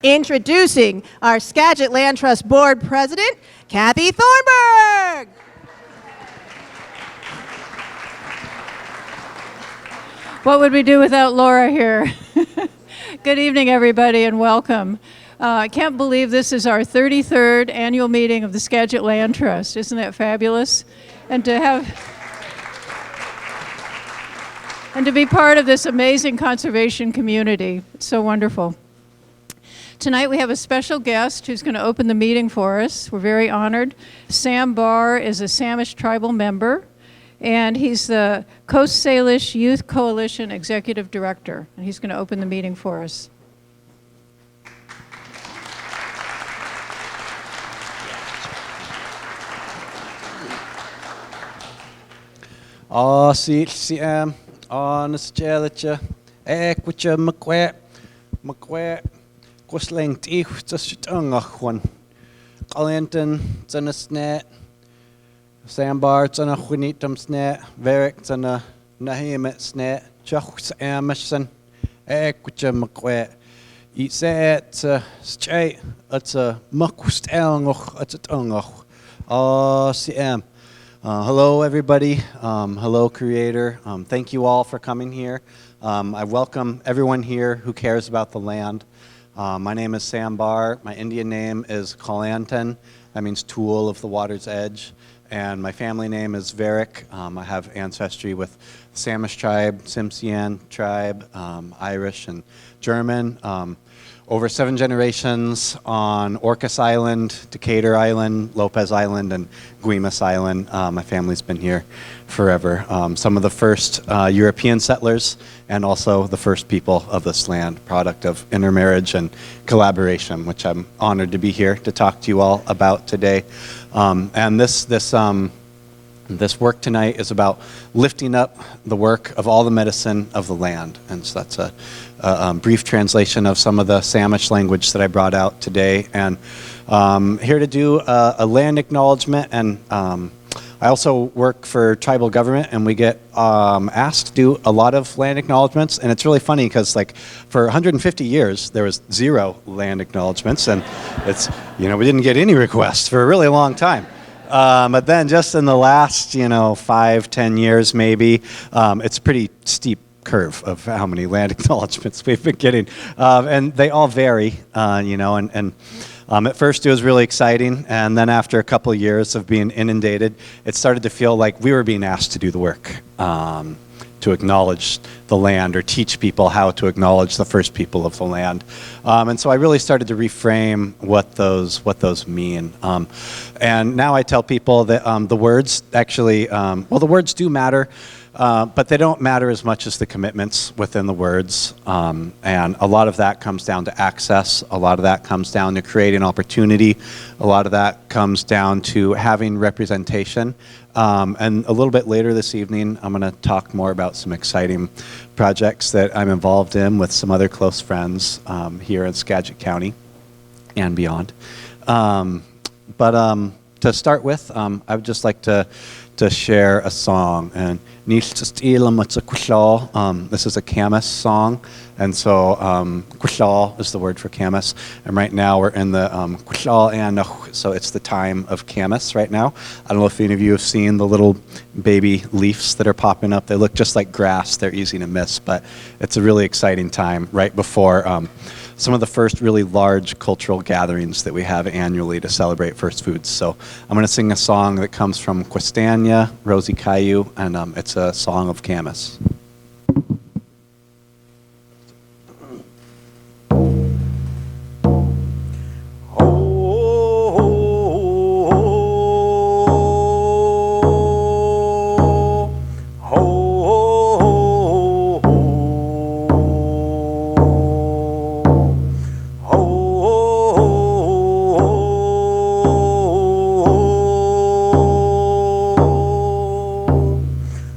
Introducing our Skagit Land Trust Board President, Kathy Thornburg. What would we do without Laura here? Good evening, everybody, and welcome. I can't believe this is our 33rd annual meeting of the Skagit Land Trust. Isn't that fabulous? And to be part of this amazing conservation community. It's so wonderful. Tonight we have a special guest who's going to open the meeting for us. We're very honored. Sam Barr is a Samish tribal member, and he's the Coast Salish Youth Coalition Executive Director, and he's going to open the meeting for us. Sam, Nostalgia, Equicha, McQuet, Quisling, Teeth, just one. Collinton, Zanasnet, Sam Barr, Zana Winitum Snet, Veric, Zana Nahimet Snet, Chucks Amerson, Equicha, McQuet. Eat set, Stray, it's a Muckust Elnoch, it's a tonguch. Sam. Hello, everybody. Hello, Creator. Thank you all for coming here. I welcome everyone here who cares about the land. My name is Sam Barr. My Indian name is Collinton. That means tool of the water's edge. And my family name is Veric. I have ancestry with Samish tribe, Tsimshian tribe, Irish and German. Over 7 generations on Orcas Island, Decatur Island, Lopez Island, and Guemes Island. My family's been here forever. Some of the first European settlers and also the first people of this land, product of intermarriage and collaboration, which I'm honored to be here to talk to you all about today. And this work tonight is about lifting up the work of all the medicine of the land. And so that's a brief translation of some of the Samish language that I brought out today. And here to do a land acknowledgement. And I also work for tribal government, and we get asked to do a lot of land acknowledgements. And it's really funny because, like, for 150 years, there was 0 land acknowledgements. And it's, we didn't get any requests for a really long time. But then just in the last, 5-10 years maybe, it's a pretty steep curve of how many land acknowledgements we've been getting. And they all vary, and at first it was really exciting. And then after a couple of years of being inundated, it started to feel like we were being asked to do the work, to acknowledge the land or teach people how to acknowledge the first people of the land. And so I really started to reframe what those mean. And now I tell people that the words actually, the words do matter, but they don't matter as much as the commitments within the words. And a lot of that comes down to access. A lot of that comes down to creating opportunity. A lot of that comes down to having representation. And a little bit later this evening, I'm going to talk more about some exciting projects that I'm involved in with some other close friends here in Skagit County and beyond. But to start with, I would just like to share a song. And this is a Guemes song. And so Kushal is the word for Guemes. And right now we're in the Kushal and so it's the time of Guemes right now. I don't know if any of you have seen the little baby leaves that are popping up. They look just like grass. They're easy to miss, but it's a really exciting time right before some of the first really large cultural gatherings that we have annually to celebrate first foods. So I'm going to sing a song that comes from Questania, Rosie Caillou, and it's a song of Guemes.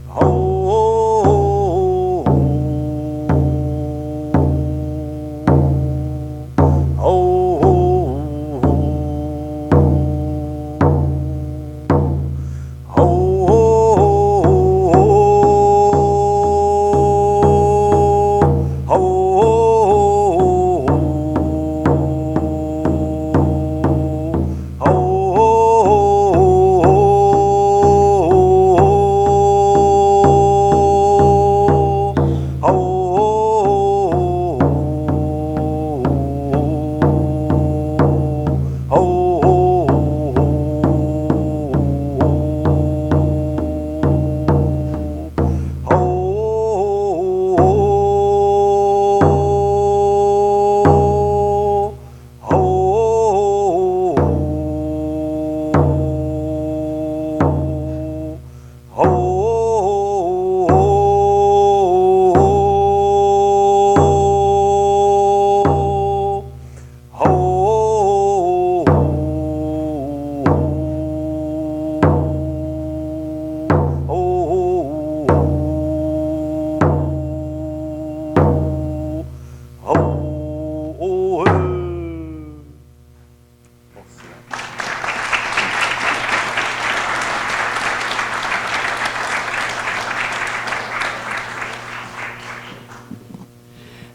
Oh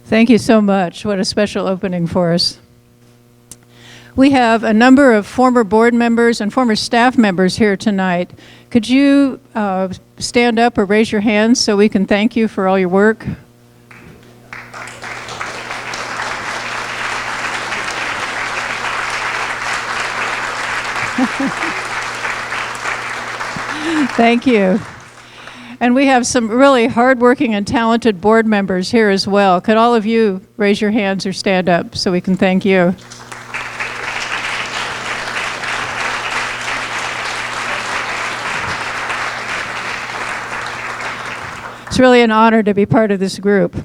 Thank you so much. What a special opening for us. We have a number of former board members and former staff members here tonight. Could you stand up or raise your hands so we can thank you for all your work? Thank you. And we have some really hardworking and talented board members here as well. Could all of you raise your hands or stand up so we can thank you? It's really an honor to be part of this group.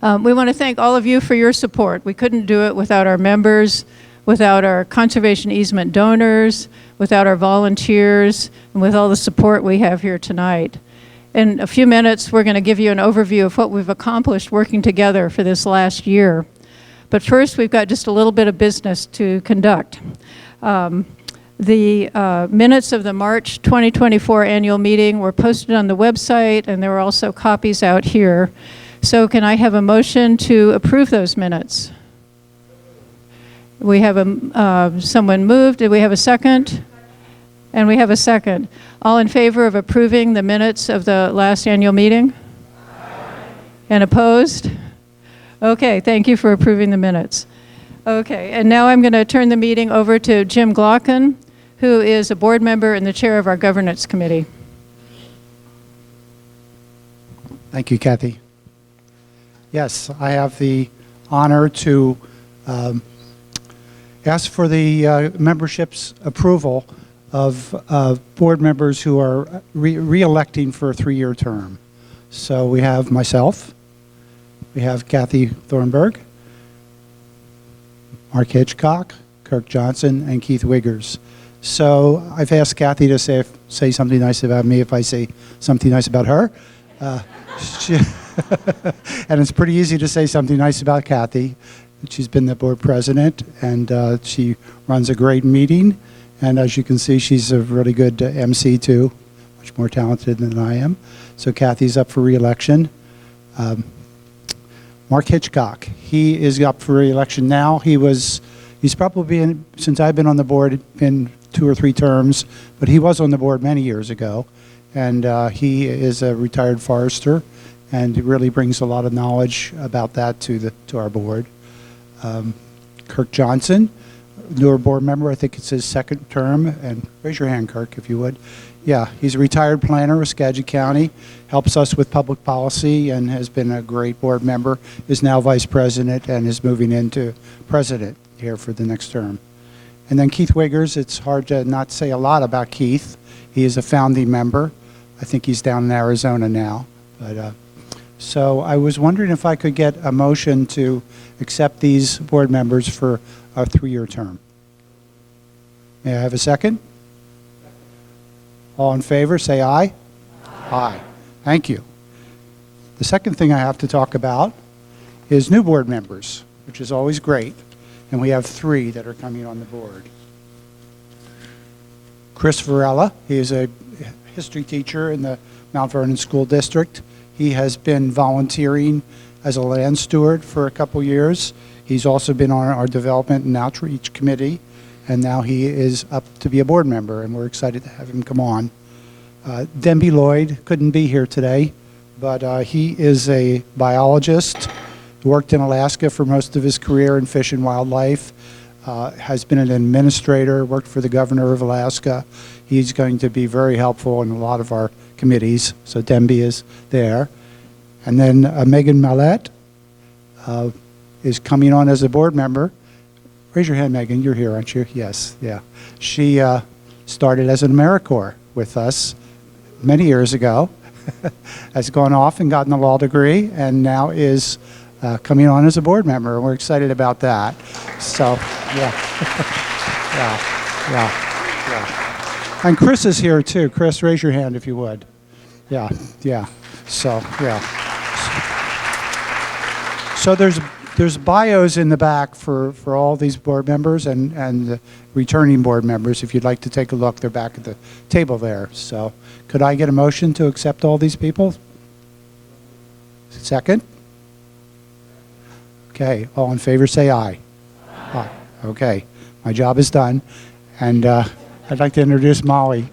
We want to thank all of you for your support. We couldn't do it without our members, without our conservation easement donors, without our volunteers, and with all the support we have here tonight. In a few minutes, we're going to give you an overview of what we've accomplished working together for this last year. But first, we've got just a little bit of business to conduct. The minutes of the March 2024 annual meeting were posted on the website, and there were also copies out here. So can I have a motion to approve those minutes? We have someone moved. Did we have a second? And we have a second. All in favor of approving the minutes of the last annual meeting? Aye. And opposed? Okay, thank you for approving the minutes. Okay, and now I'm going to turn the meeting over to Jim Glocken, who is a board member and the chair of our governance committee. Thank you, Kathy. Yes, I have the honor to ask for the membership's approval of board members who are re-electing for a 3-year term. So we have myself, we have Kathy Thornburg, Mark Hitchcock, Kirk Johnson, and Keith Wiggers. So I've asked Kathy to say something nice about me if I say something nice about her. And it's pretty easy to say something nice about Kathy. She's been the board president, and she runs a great meeting. And as you can see, she's a really good MC too, much more talented than I am. So Kathy's up for re-election. Mark Hitchcock, he is up for re-election now. He's probably been, since I've been on the board, been 2 or 3 terms, but he was on the board many years ago. And he is a retired forester, and really brings a lot of knowledge about that to our board. Kirk Johnson, newer board member, I think it's his 2nd term, and raise your hand, Kirk, if you would. Yeah, he's a retired planner with Skagit County, helps us with public policy, and has been a great board member, is now vice president, and is moving into president here for the next term. And then Keith Wiggers, it's hard to not say a lot about Keith. He is a founding member. I think he's down in Arizona now. But so I was wondering if I could get a motion to accept these board members for a 3-year term. May I have a second? All in favor, say aye. Aye. Thank you. The second thing I have to talk about is new board members, which is always great. And we have 3 that are coming on the board. Chris Varela, he is a history teacher in the Mount Vernon School District. He has been volunteering as a land steward for a couple years. He's also been on our development and outreach committee, and now he is up to be a board member, and we're excited to have him come on. Denby Lloyd couldn't be here today, but he is a biologist, worked in Alaska for most of his career in fish and wildlife, has been an administrator, worked for the governor of Alaska. He's going to be very helpful in a lot of our committees, so Denby is there. And then Megan Mallette is coming on as a board member. Raise your hand, Megan. You're here, aren't you? Yes, yeah. She started as an AmeriCorps with us many years ago, has gone off and gotten a law degree, and now is coming on as a board member, and we're excited about that. So, yeah. yeah. And Chris is here too. Chris, raise your hand if you would. Yeah. So, yeah. So there's bios in the back for all these board members and the returning board members. If you'd like to take a look, they're back at the table there. So could I get a motion to accept all these people? Second? Okay, all in favor say aye. Aye. Okay, my job is done. And I'd like to introduce Molly.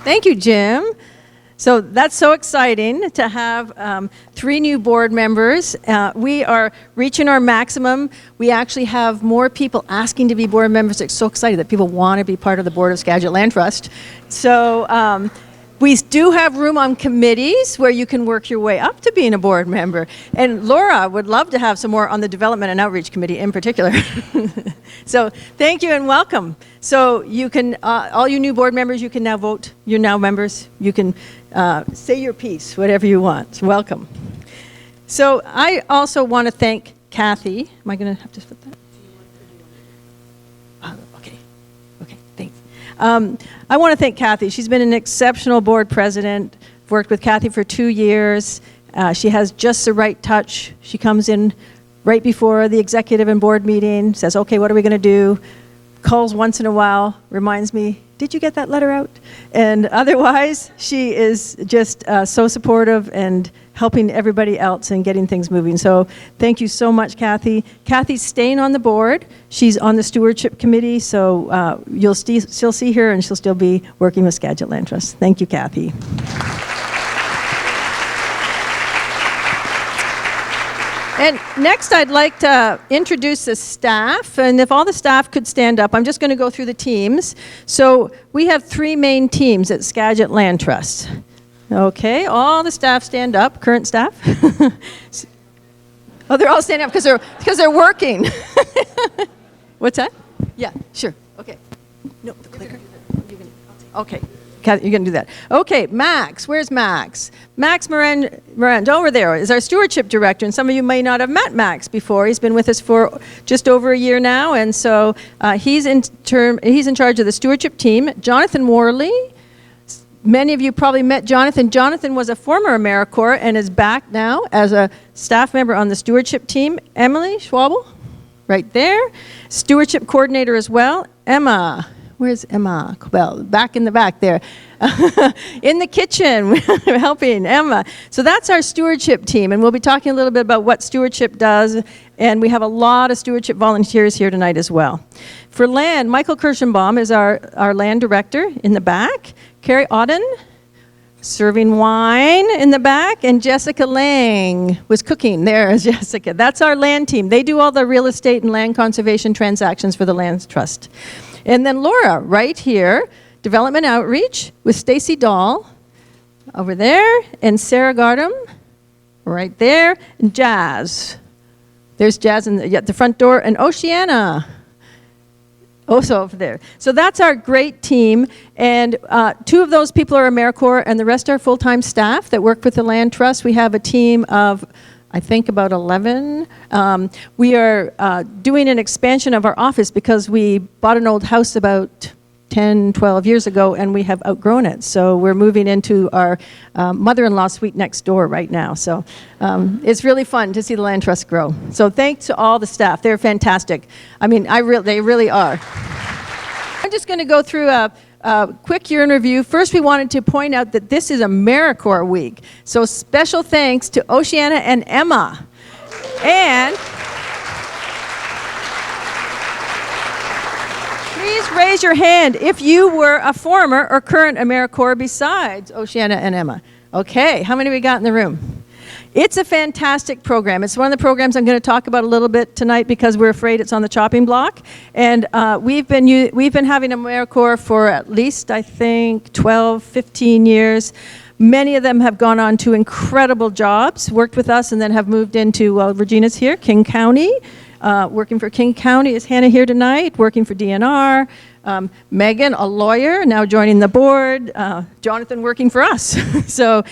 Thank you, Jim. So that's so exciting to have 3 new board members. We are reaching our maximum. We actually have more people asking to be board members. It's so exciting that people want to be part of the board of Skagit Land Trust. So we do have room on committees where you can work your way up to being a board member. And Laura would love to have some more on the Development and Outreach Committee in particular. So thank you and welcome. So you can, all you new board members, you can now vote. You're now members. You can say your piece, whatever you want. Welcome. So I also want to thank Kathy. Am I going to have to put that? Okay, thanks. I want to thank Kathy. She's been an exceptional board president. Worked with Kathy for 2 years. She has just the right touch. She comes in right before the executive and board meeting, says, okay, what are we going to do? Calls once in a while, reminds me, did you get that letter out? And otherwise, she is just so supportive and helping everybody else and getting things moving. So thank you so much, Kathy. Kathy's staying on the board. She's on the stewardship committee, so you'll still see her and she'll still be working with Skagit Land Trust. Thank you, Kathy. And next, I'd like to introduce the staff, and if all the staff could stand up, I'm just going to go through the teams. So we have 3 main teams at Skagit Land Trust. Okay, all the staff stand up, current staff. Oh, they're all standing up because they're working. What's that? Yeah, sure. Okay. No, the clicker. Okay. You're going to do that. Okay, Max. Where's Max? Max Morand over there is our stewardship director, and some of you may not have met Max before. He's been with us for just over a year now, and so he's in charge of the stewardship team. Jonathan Worley. Many of you probably met Jonathan. Jonathan was a former AmeriCorps and is back now as a staff member on the stewardship team. Emily Schwabel, right there. Stewardship coordinator as well. Emma. Where's Emma? Well, back in the back there. In the kitchen, helping Emma. So that's our stewardship team, and we'll be talking a little bit about what stewardship does, and we have a lot of stewardship volunteers here tonight as well. For land, Michael Kirschenbaum is our land director in the back. Carrie Auden, serving wine in the back, and Jessica Lang was cooking. There is Jessica. That's our land team. They do all the real estate and land conservation transactions for the Land Trust. And then Laura, right here, Development Outreach with Stacy Dahl over there, and Sarah Gardam right there, and Jazz. There's Jazz at the front door, and Oceana also over there. So that's our great team, and 2 of those people are AmeriCorps, and the rest are full-time staff that work with the Land Trust. We have a team of I think about 11. We are doing an expansion of our office because we bought an old house about 10, 12 years ago, and we have outgrown it. So we're moving into our mother-in-law suite next door right now. So it's really fun to see the Land Trust grow. So thanks to all the staff. They're fantastic. I mean, they really are. I'm just going to go through a quick year in review. First, we wanted to point out that this is AmeriCorps Week. So special thanks to Oceana and Emma. And please raise your hand if you were a former or current AmeriCorps besides Oceana and Emma. Okay, how many we got in the room? It's a fantastic program. It's one of the programs I'm going to talk about a little bit tonight because we're afraid it's on the chopping block. And we've been having AmeriCorps for at least, I think, 12, 15 years. Many of them have gone on to incredible jobs, worked with us, and then have moved into, well, Regina's here, King County. Working for King County is Hannah here tonight, working for DNR. Megan, a lawyer, now joining the board. Jonathan working for us. So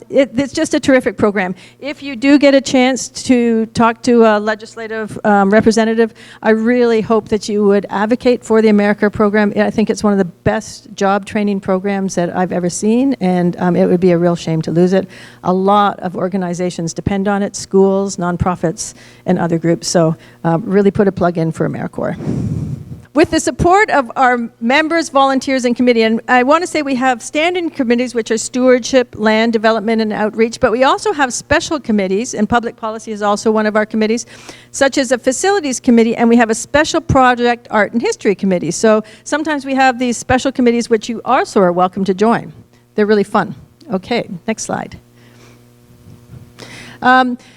it's just a terrific program. If you do get a chance to talk to a legislative representative, I really hope that you would advocate for the AmeriCorps program. I think it's one of the best job training programs that I've ever seen, and it would be a real shame to lose it. A lot of organizations depend on it, schools, nonprofits, and other groups. So really put a plug in for AmeriCorps. with the support of our members, volunteers, and committee, and I want to say we have standing committees, which are stewardship, land development, and outreach, but we also have special committees, and public policy is also one of our committees, such as a facilities committee, and we have a special project art and history committee. So sometimes we have these special committees, which you also are welcome to join. They're really fun. Okay, next slide.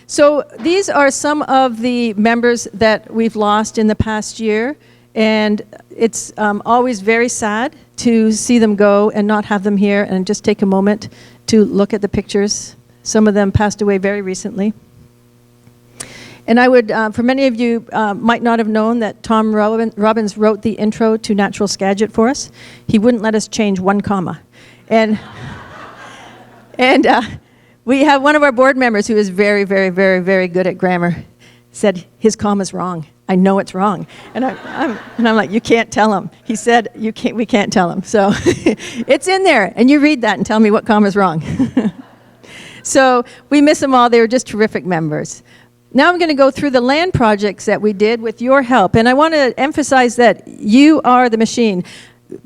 So these are some of the members that we've lost in the past year, and it's always very sad to see them go and not have them here, and just take a moment to look at the pictures. Some of them passed away very recently. And I would, for many of you might not have known that Tom Robbins wrote the intro to Natural Skagit for us. He wouldn't let us change one comma. And we have one of our board members who is very, very, very, very good at grammar, said his comma's wrong. I know it's wrong. And I'm like, you can't tell him. He said, we can't tell him. So it's in there. And you read that and tell me what comma's wrong. So we miss them all. They were just terrific members. Now I'm going to go through the land projects that we did with your help. And I want to emphasize that you are the machine.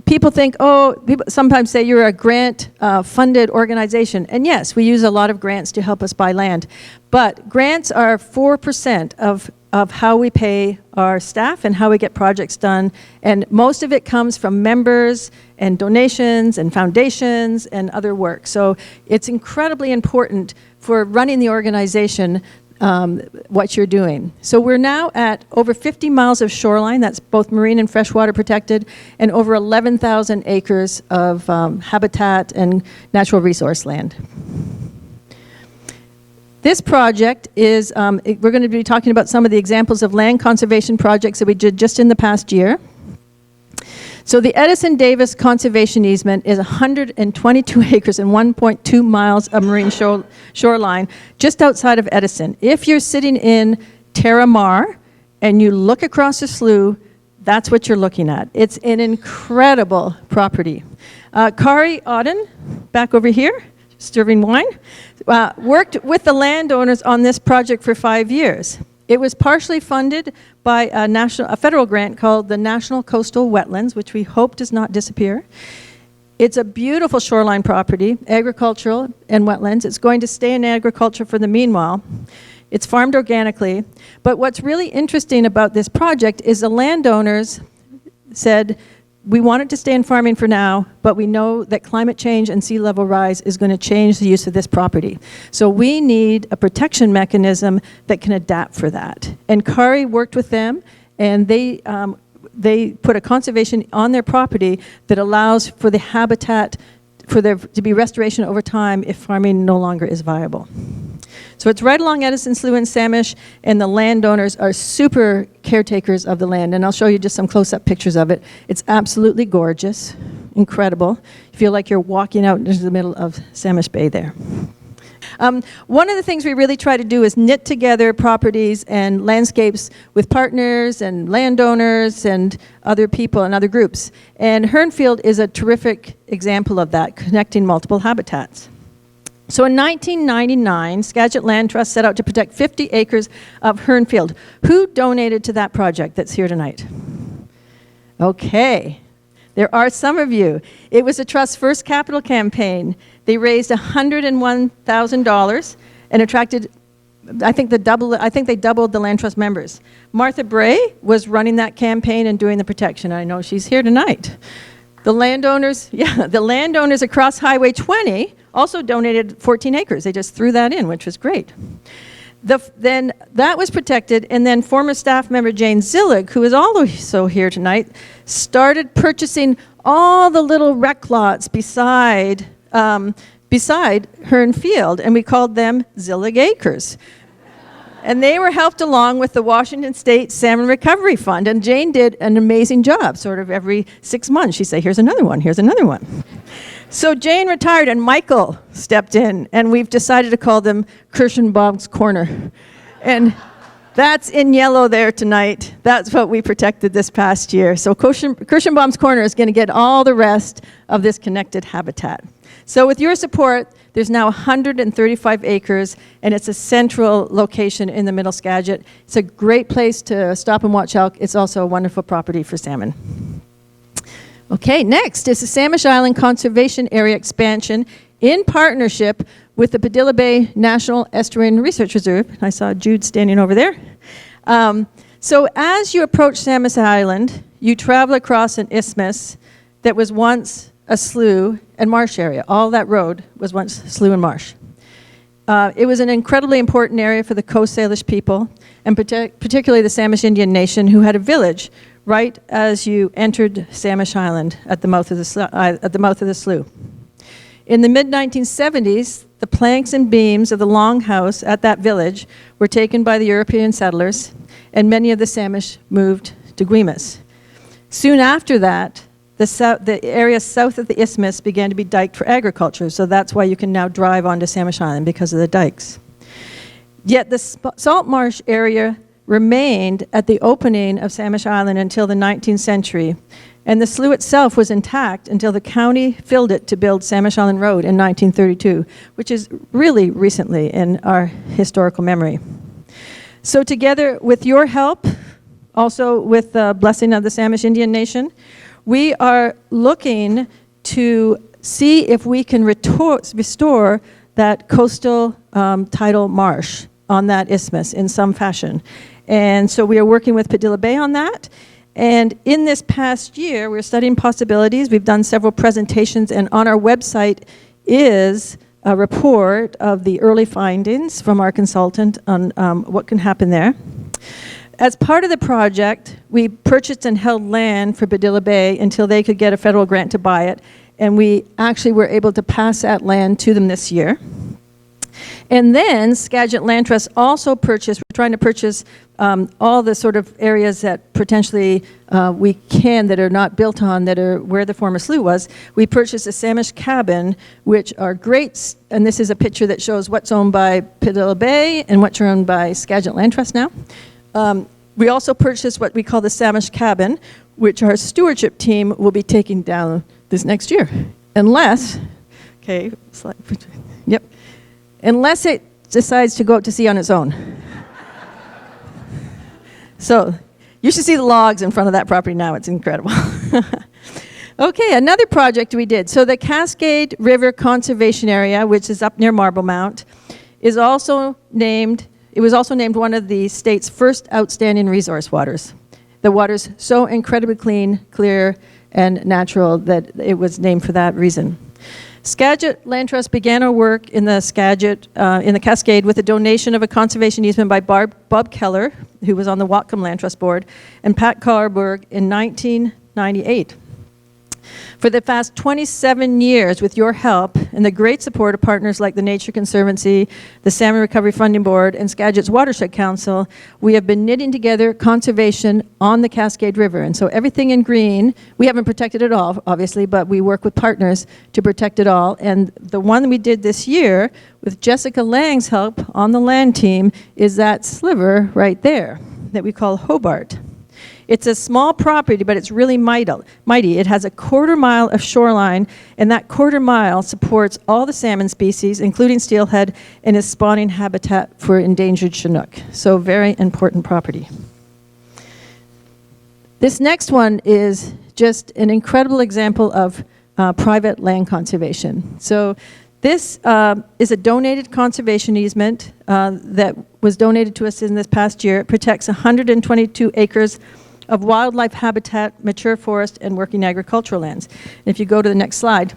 People think, people sometimes say you're a grant-funded organization. And yes, we use a lot of grants to help us buy land. But grants are 4% of how we pay our staff and how we get projects done. And most of it comes from members and donations and foundations and other work. So it's incredibly important for running the organization what you're doing. So we're now at over 50 miles of shoreline, that's both marine and freshwater protected, and over 11,000 acres of habitat and natural resource land. This project is, we're going to be talking about some of the examples of land conservation projects that we did just in the past year. So the Edison Davis Conservation Easement is 122 acres and 1.2 miles of marine shoreline just outside of Edison. If you're sitting in Terra Mar and you look across the slough, that's what you're looking at. It's an incredible property. Kari Auden, back over here, serving wine, worked with the landowners on this project for 5 years. It was partially funded by a federal grant called the National Coastal Wetlands, which we hope does not disappear. It's a beautiful shoreline property, agricultural and wetlands. It's going to stay in agriculture for the meanwhile. It's farmed organically. But what's really interesting about this project is the landowners said, we want it to stay in farming for now, but we know that climate change and sea level rise is going to change the use of this property. So we need a protection mechanism that can adapt for that. And Kari worked with them, and they put a conservation on their property that allows for the habitat, for there to be restoration over time if farming no longer is viable. So it's right along Edison Slough and Samish, and the landowners are super caretakers of the land. And I'll show you just some close-up pictures of it. It's absolutely gorgeous, incredible. You feel like you're walking out into the middle of Samish Bay there. One of the things we really try to do is knit together properties and landscapes with partners and landowners and other people and other groups. And Hernfield is a terrific example of that, connecting multiple habitats. So in 1999, Skagit Land Trust set out to protect 50 acres of Hernfield. Who donated to that project that's here tonight? Okay, there are some of you. It was the Trust's first capital campaign. They raised $101,000 and attracted, I think they doubled the Land Trust members. Martha Bray was running that campaign and doing the protection. I know she's here tonight. The landowners across Highway 20 also donated 14 acres. They just threw that in, which was great. Then that was protected, and then former staff member Jane Zillig, who is also here tonight, started purchasing all the little rec lots beside Hernfield, and we called them Zillig Acres. And they were helped along with the Washington State Salmon Recovery Fund, and Jane did an amazing job. Sort of every 6 months, she'd say, here's another one, here's another one. So Jane retired, and Michael stepped in, and we've decided to call them Kirschenbaum's Corner. And that's in yellow there tonight. That's what we protected this past year. So Kirschenbaum's Corner is going to get all the rest of this connected habitat. So with your support, There's now 135 acres, and it's a central location in the Middle Skagit. It's a great place to stop and watch elk. It's also a wonderful property for salmon. Okay, next is the Samish Island Conservation Area expansion in partnership with the Padilla Bay National Estuarine Research Reserve. I saw Jude standing over there. So as you approach Samish Island, you travel across an isthmus that was once a slough and marsh area. All that road was once slough and marsh. It was an incredibly important area for the Coast Salish people, and particularly the Samish Indian Nation, who had a village right as you entered Samish Island at the mouth of the slough. In the mid-1970s, the planks and beams of the longhouse at that village were taken by the European settlers, and many of the Samish moved to Guemes. Soon after that, the area south of the isthmus began to be diked for agriculture, so that's why you can now drive onto Samish Island, because of the dikes. Yet the salt marsh area remained at the opening of Samish Island until the 19th century, and the slough itself was intact until the county filled it to build Samish Island Road in 1932, which is really recently in our historical memory. So together with your help, also with the blessing of the Samish Indian Nation, we are looking to see if we can restore that coastal tidal marsh on that isthmus in some fashion. And so we are working with Padilla Bay on that. And in this past year, we're studying possibilities. We've done several presentations, and on our website is a report of the early findings from our consultant on what can happen there. As part of the project, we purchased and held land for Padilla Bay until they could get a federal grant to buy it, and we actually were able to pass that land to them this year. And then Skagit Land Trust also purchased, we're trying to purchase all the sort of areas that potentially we can, that are not built on, that are where the former slough was. We purchased a Samish cabin, which are great, and this is a picture that shows what's owned by Padilla Bay and what's owned by Skagit Land Trust now. We also purchased what we call the Samish cabin, which our stewardship team will be taking down this next year. Unless, okay, slide, yep. Unless it decides to go out to sea on its own. So you should see the logs in front of that property now. It's incredible. Okay, another project we did. So the Cascade River Conservation Area, which is up near Marble Mount, is also named, it was also named one of the state's first outstanding resource waters. The water's so incredibly clean, clear, and natural that it was named for that reason. Skagit Land Trust began our work in the Skagit, in the Cascade, with a donation of a conservation easement by Bob Keller, who was on the Whatcom Land Trust Board, and Pat Carlberg in 1998. For the past 27 years, with your help and the great support of partners like the Nature Conservancy, the Salmon Recovery Funding Board, and Skagit's Watershed Council, we have been knitting together conservation on the Cascade River. And so everything in green, we haven't protected it all, obviously, but we work with partners to protect it all. And the one we did this year, with Jessica Lang's help on the land team, is that sliver right there that we call Hobart. It's a small property, but it's really mighty. It has a quarter mile of shoreline, and that quarter mile supports all the salmon species, including steelhead, and is spawning habitat for endangered Chinook. So very important property. This next one is just an incredible example of private land conservation. So this is a donated conservation easement that was donated to us in this past year. It protects 122 acres of wildlife habitat, mature forest, and working agricultural lands. And if you go to the next slide,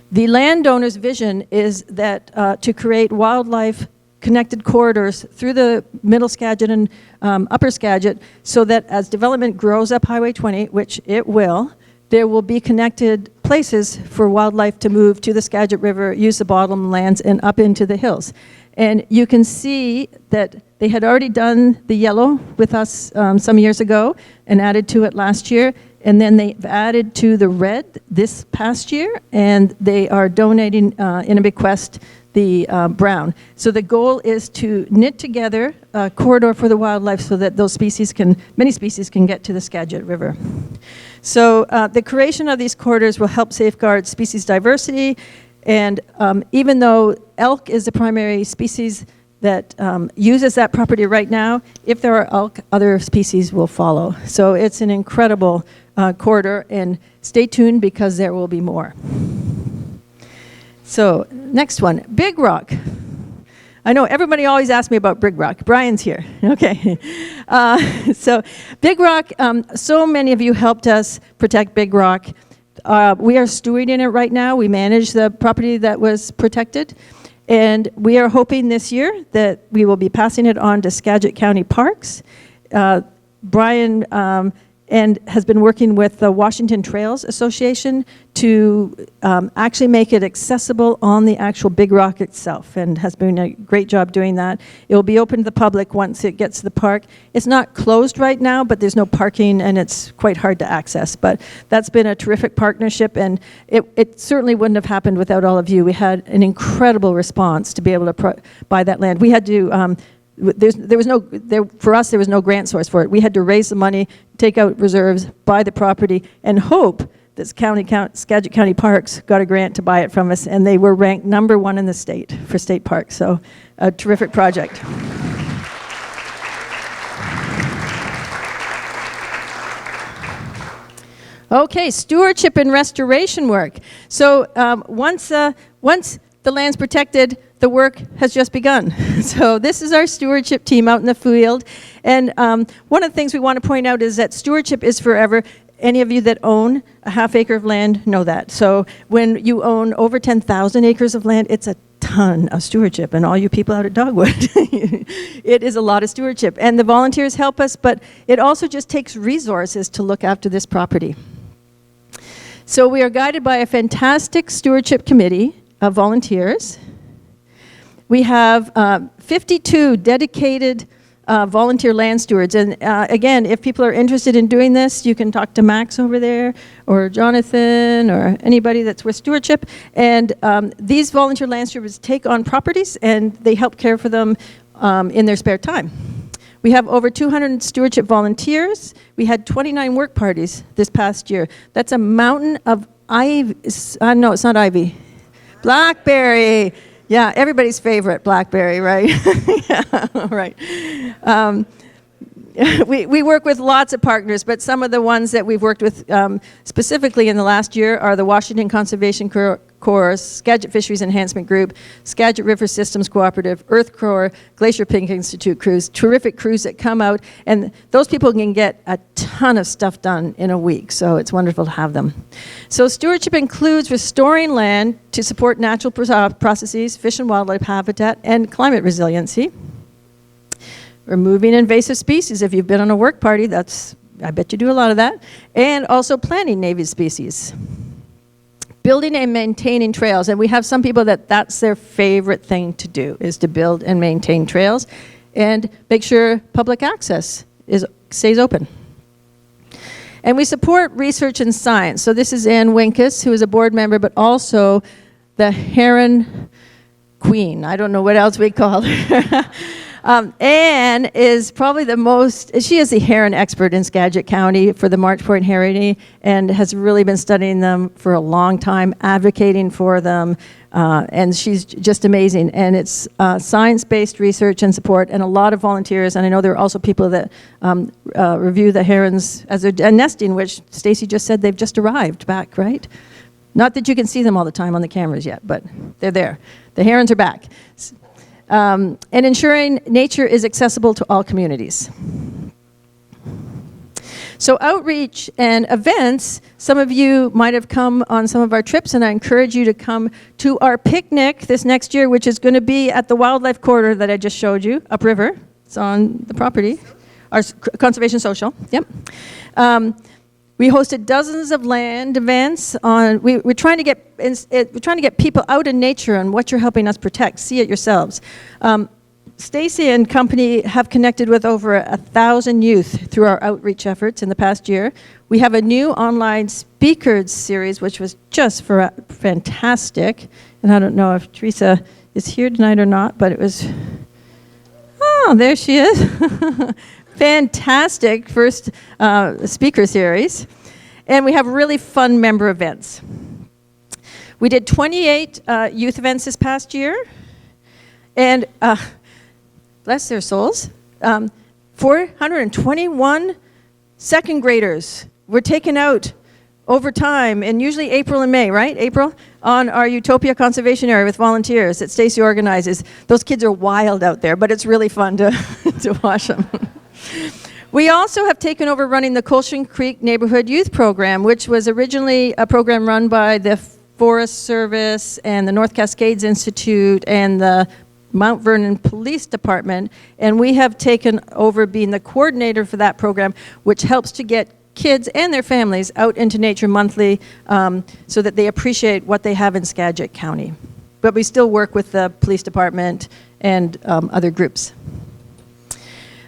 the landowner's vision is that to create wildlife connected corridors through the Middle Skagit and Upper Skagit, so that as development grows up Highway 20, which it will, there will be connected places for wildlife to move to the Skagit River, use the bottomlands, and up into the hills. And you can see that they had already done the yellow with us some years ago and added to it last year. And then they've added to the red this past year, and they are donating in a bequest the brown. So the goal is to knit together a corridor for the wildlife so that those species many species can get to the Skagit River. So the creation of these corridors will help safeguard species diversity And even though elk is the primary species that uses that property right now, if there are elk, other species will follow. So it's an incredible corridor, and stay tuned because there will be more. So next one, Big Rock. I know everybody always asks me about Big Rock. Brian's here. Okay. So Big Rock, so many of you helped us protect Big Rock. We are stewarding it right now. We manage the property that was protected. And we are hoping this year that we will be passing it on to Skagit County Parks. Brian has been working with the Washington Trails Association to actually make it accessible on the actual Big Rock itself, and has been a great job doing that. It will be open to the public once it gets to the park. It's not closed right now, but there's no parking and it's quite hard to access. But that's been a terrific partnership, and it certainly wouldn't have happened without all of you. We had an incredible response to be able to buy that land. We had to for us, there was no grant source for it. We had to raise the money, take out reserves, buy the property, and hope that Skagit County Parks got a grant to buy it from us, and they were ranked #1 in the state for state parks. So a terrific project. Okay, stewardship and restoration work. So once the land's protected, the work has just begun. So this is our stewardship team out in the field. And one of the things we want to point out is that stewardship is forever. Any of you that own a half acre of land know that. So when you own over 10,000 acres of land, it's a ton of stewardship. And all you people out at Dogwood, it is a lot of stewardship. And the volunteers help us, but it also just takes resources to look after this property. So we are guided by a fantastic stewardship committee of volunteers. We have 52 dedicated volunteer land stewards. And again, if people are interested in doing this, you can talk to Max over there, or Jonathan, or anybody that's with stewardship. And these volunteer land stewards take on properties, and they help care for them in their spare time. We have over 200 stewardship volunteers. We had 29 work parties this past year. That's a mountain of ivy. No, it's not ivy. Blackberry. Yeah, everybody's favorite, blackberry, right? Yeah, right. We work with lots of partners, but some of the ones that we've worked with specifically in the last year are the Washington Conservation Corps, Skagit Fisheries Enhancement Group, Skagit River Systems Cooperative, Earth Corps, Glacier Pink Institute crews, terrific crews that come out, and those people can get a ton of stuff done in a week, so it's wonderful to have them. So stewardship includes restoring land to support natural processes, fish and wildlife habitat, and climate resiliency. Removing invasive species. If you've been on a work party, I bet you do a lot of that. And also planting native species. Building and maintaining trails. And we have some people that's their favorite thing to do, is to build and maintain trails and make sure public access stays open. And we support research and science. So this is Ann Winkus, who is a board member, but also the heron queen. I don't know what else we call her. Anne is probably she is the heron expert in Skagit County for the March Point Heron, and has really been studying them for a long time, advocating for them, and she's just amazing. And it's science-based research and support, and a lot of volunteers, and I know there are also people that review the herons as they're nesting, which Stacy just said they've just arrived back, right? Not that you can see them all the time on the cameras yet, but they're there. The herons are back. And ensuring nature is accessible to all communities. So outreach and events, some of you might have come on some of our trips, and I encourage you to come to our picnic this next year, which is going to be at the wildlife corridor that I just showed you, upriver. It's on the property, our conservation social, yep. We hosted dozens of land events. We're trying to get people out in nature and what you're helping us protect. See it yourselves. Stacy and company have connected with over 1,000 youth through our outreach efforts in the past year. We have a new online speakers series, which was just fantastic. And I don't know if Teresa is here tonight or not, but it was. Oh, there she is. Fantastic first speaker series. And we have really fun member events. We did 28 youth events this past year, and bless their souls, 421 second graders were taken out over time, and usually April and May, right, April? On our Utopia Conservation Area with volunteers that Stacy organizes. Those kids are wild out there, but it's really fun to, to watch them. We also have taken over running the Colshan Creek Neighborhood Youth Program, which was originally a program run by the Forest Service and the North Cascades Institute and the Mount Vernon Police Department, and we have taken over being the coordinator for that program, which helps to get kids and their families out into nature monthly so that they appreciate what they have in Skagit County. But we still work with the police department and other groups.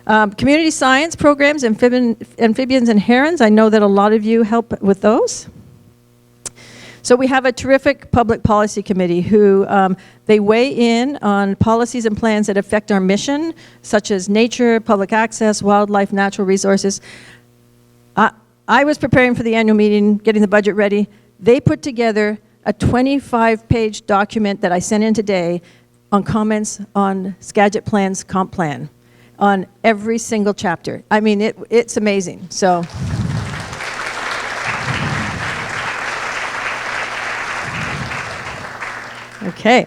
Community science programs, amphibians and herons, I know that a lot of you help with those. So we have a terrific public policy committee who they weigh in on policies and plans that affect our mission, such as nature, public access, wildlife, natural resources. I was preparing for the annual meeting, getting the budget ready. They put together a 25-page document that I sent in today on comments on Skagit Plan's comp plan on every single chapter. I mean, it's amazing. So. Okay.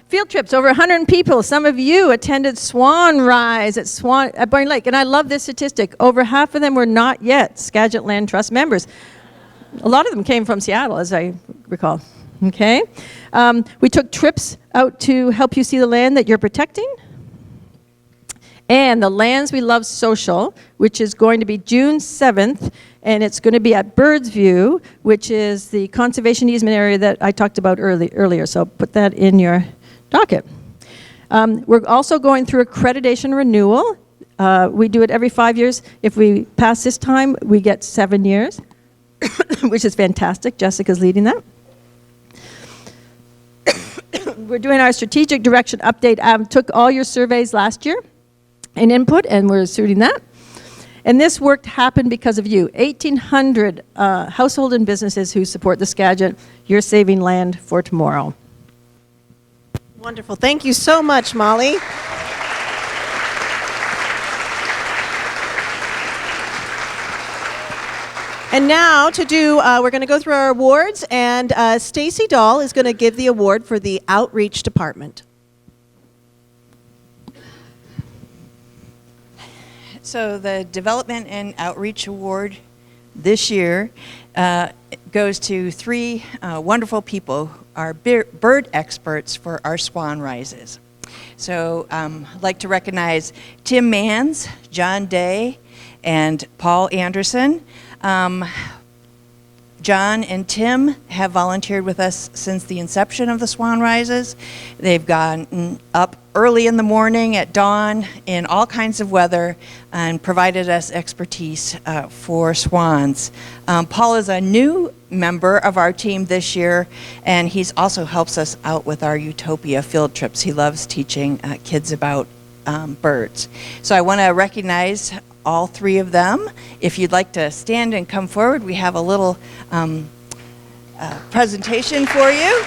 Field trips, over 100 people. Some of you attended Swan Rise at Barney Lake, and I love this statistic. Over half of them were not yet Skagit Land Trust members. A lot of them came from Seattle, as I recall. Okay. We took trips out to help you see the land that you're protecting. And the Lands We Love Social, which is going to be June 7th, and it's going to be at Birds View, which is the conservation easement area that I talked about earlier. So put that in your docket. We're also going through accreditation renewal. We do it every 5 years. If we pass this time, we get 7 years, which is fantastic. Jessica's leading that. We're doing our strategic direction update. Took all your surveys last year and input, and we're suiting that. And this work happened because of you. 1,800 household and businesses who support the Skagit. You're saving land for tomorrow. Wonderful. Thank you so much, Molly. And now to do, we're going to go through our awards, and Stacy Dahl is going to give the award for the Outreach Department. So the Development and Outreach Award this year goes to three wonderful people, our bird experts for our swan rises. So I'd like to recognize Tim Mans, John Day, and Paul Anderson. John and Tim have volunteered with us since the inception of the Swan Rises. They've gone up early in the morning at dawn in all kinds of weather and provided us expertise for swans. Paul is a new member of our team this year, and he's also helps us out with our Utopia field trips. He loves teaching kids about birds. So I want to recognize all three of them. If you'd like to stand and come forward, we have a little presentation for you.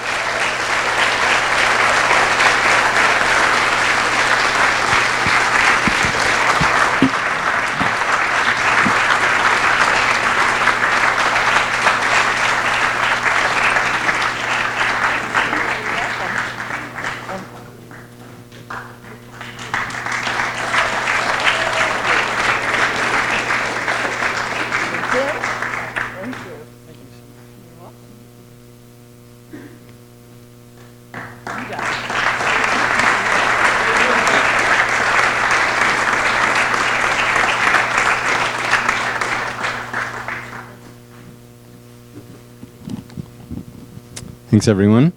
Thanks, everyone.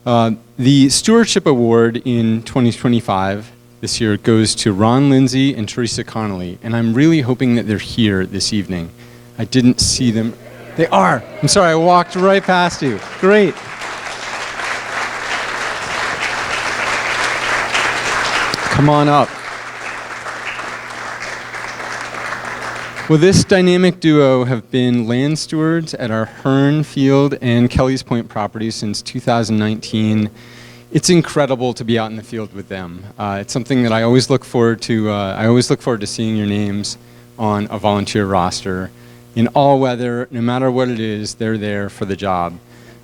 The Stewardship Award in 2025 this year goes to Ron Lindsay and Teresa Connolly, and I'm really hoping that they're here this evening. I didn't see them. They are. I'm sorry, I walked right past you. Great. Come on up. Well, this dynamic duo have been land stewards at our Hearn Field and Kelly's Point properties since 2019. It's incredible to be out in the field with them. It's something that I always look forward to. I always look forward to seeing your names on a volunteer roster. In all weather, no matter what it is, they're there for the job.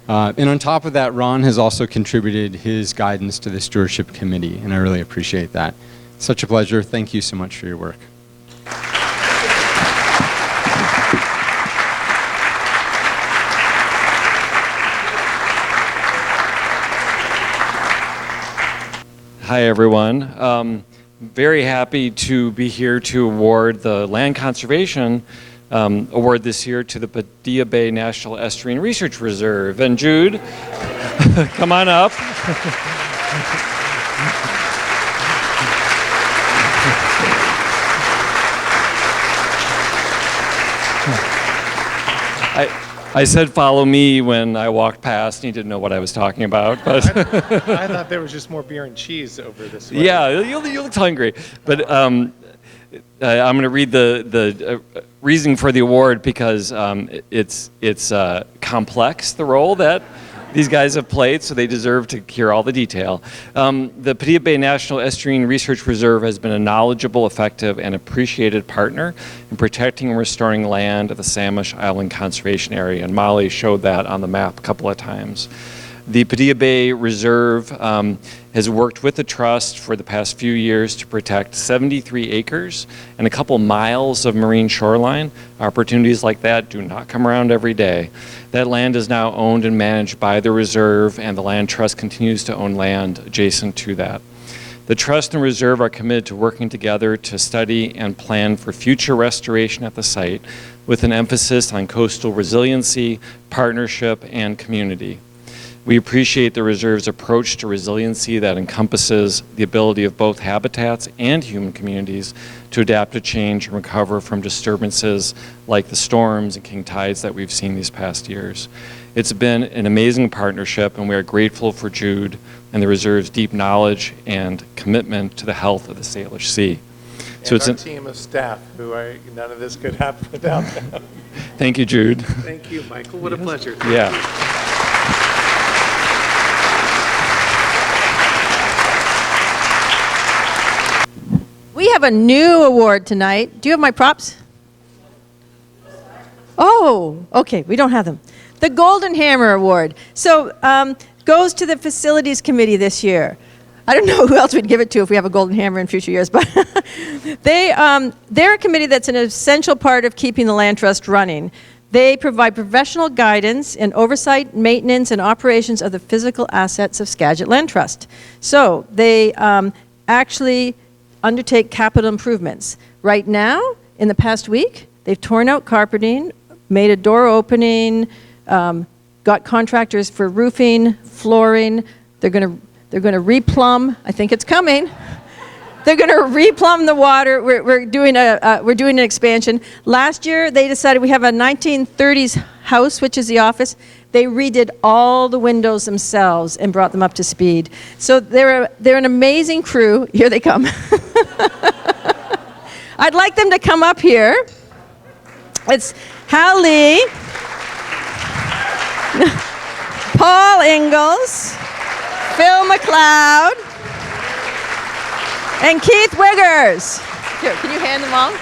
And on top of that, Ron has also contributed his guidance to the stewardship committee, and I really appreciate that. Such a pleasure. Thank you so much for your work. Hi, everyone. Very happy to be here to award the Land Conservation Award this year to the Padilla Bay National Estuarine Research Reserve. And Jude, come on up. I said follow me when I walked past, and he didn't know what I was talking about. But I thought there was just more beer and cheese over this way. yeah, you looked hungry. But I'm going to read the reasoning for the award because it's complex, the role that these guys have played, so they deserve to hear all the detail. The Padilla Bay National Estuarine Research Reserve has been a knowledgeable, effective, and appreciated partner in protecting and restoring land of the Salish Island Conservation Area, and Molly showed that on the map a couple of times. The Padilla Bay Reserve has worked with the Trust for the past few years to protect 73 acres and a couple miles of marine shoreline. Opportunities like that do not come around every day. That land is now owned and managed by the Reserve, and the Land Trust continues to own land adjacent to that. The Trust and Reserve are committed to working together to study and plan for future restoration at the site with an emphasis on coastal resiliency, partnership, and community. We appreciate the Reserve's approach to resiliency that encompasses the ability of both habitats and human communities to adapt to change and recover from disturbances like the storms and king tides that we've seen these past years. It's been an amazing partnership, and we are grateful for Jude and the Reserve's deep knowledge and commitment to the health of the Salish Sea. So it's our team of staff none of this could happen without them. Thank you, Jude. Thank you, Michael. What a pleasure. Yeah. We have a new award tonight. Do you have my props? Oh, okay, we don't have them. The Golden Hammer Award. So goes to the Facilities Committee this year. I don't know who else we'd give it to if we have a Golden Hammer in future years, but they're a committee that's an essential part of keeping the Land Trust running. They provide professional guidance in oversight, maintenance, and operations of the physical assets of Skagit Land Trust. So they actually undertake capital improvements. Right now, in the past week, they've torn out carpeting, made a door opening, got contractors for roofing, flooring. They're going to replumb. I think it's coming. They're going to replumb the water. We're doing an expansion. Last year, they decided we have a 1930s house, which is the office. They redid all the windows themselves and brought them up to speed. So they're an amazing crew. Here they come. I'd like them to come up here. It's Hal Lee, Paul Ingalls, Phil McLeod, and Keith Wiggers. Here, can you hand them all?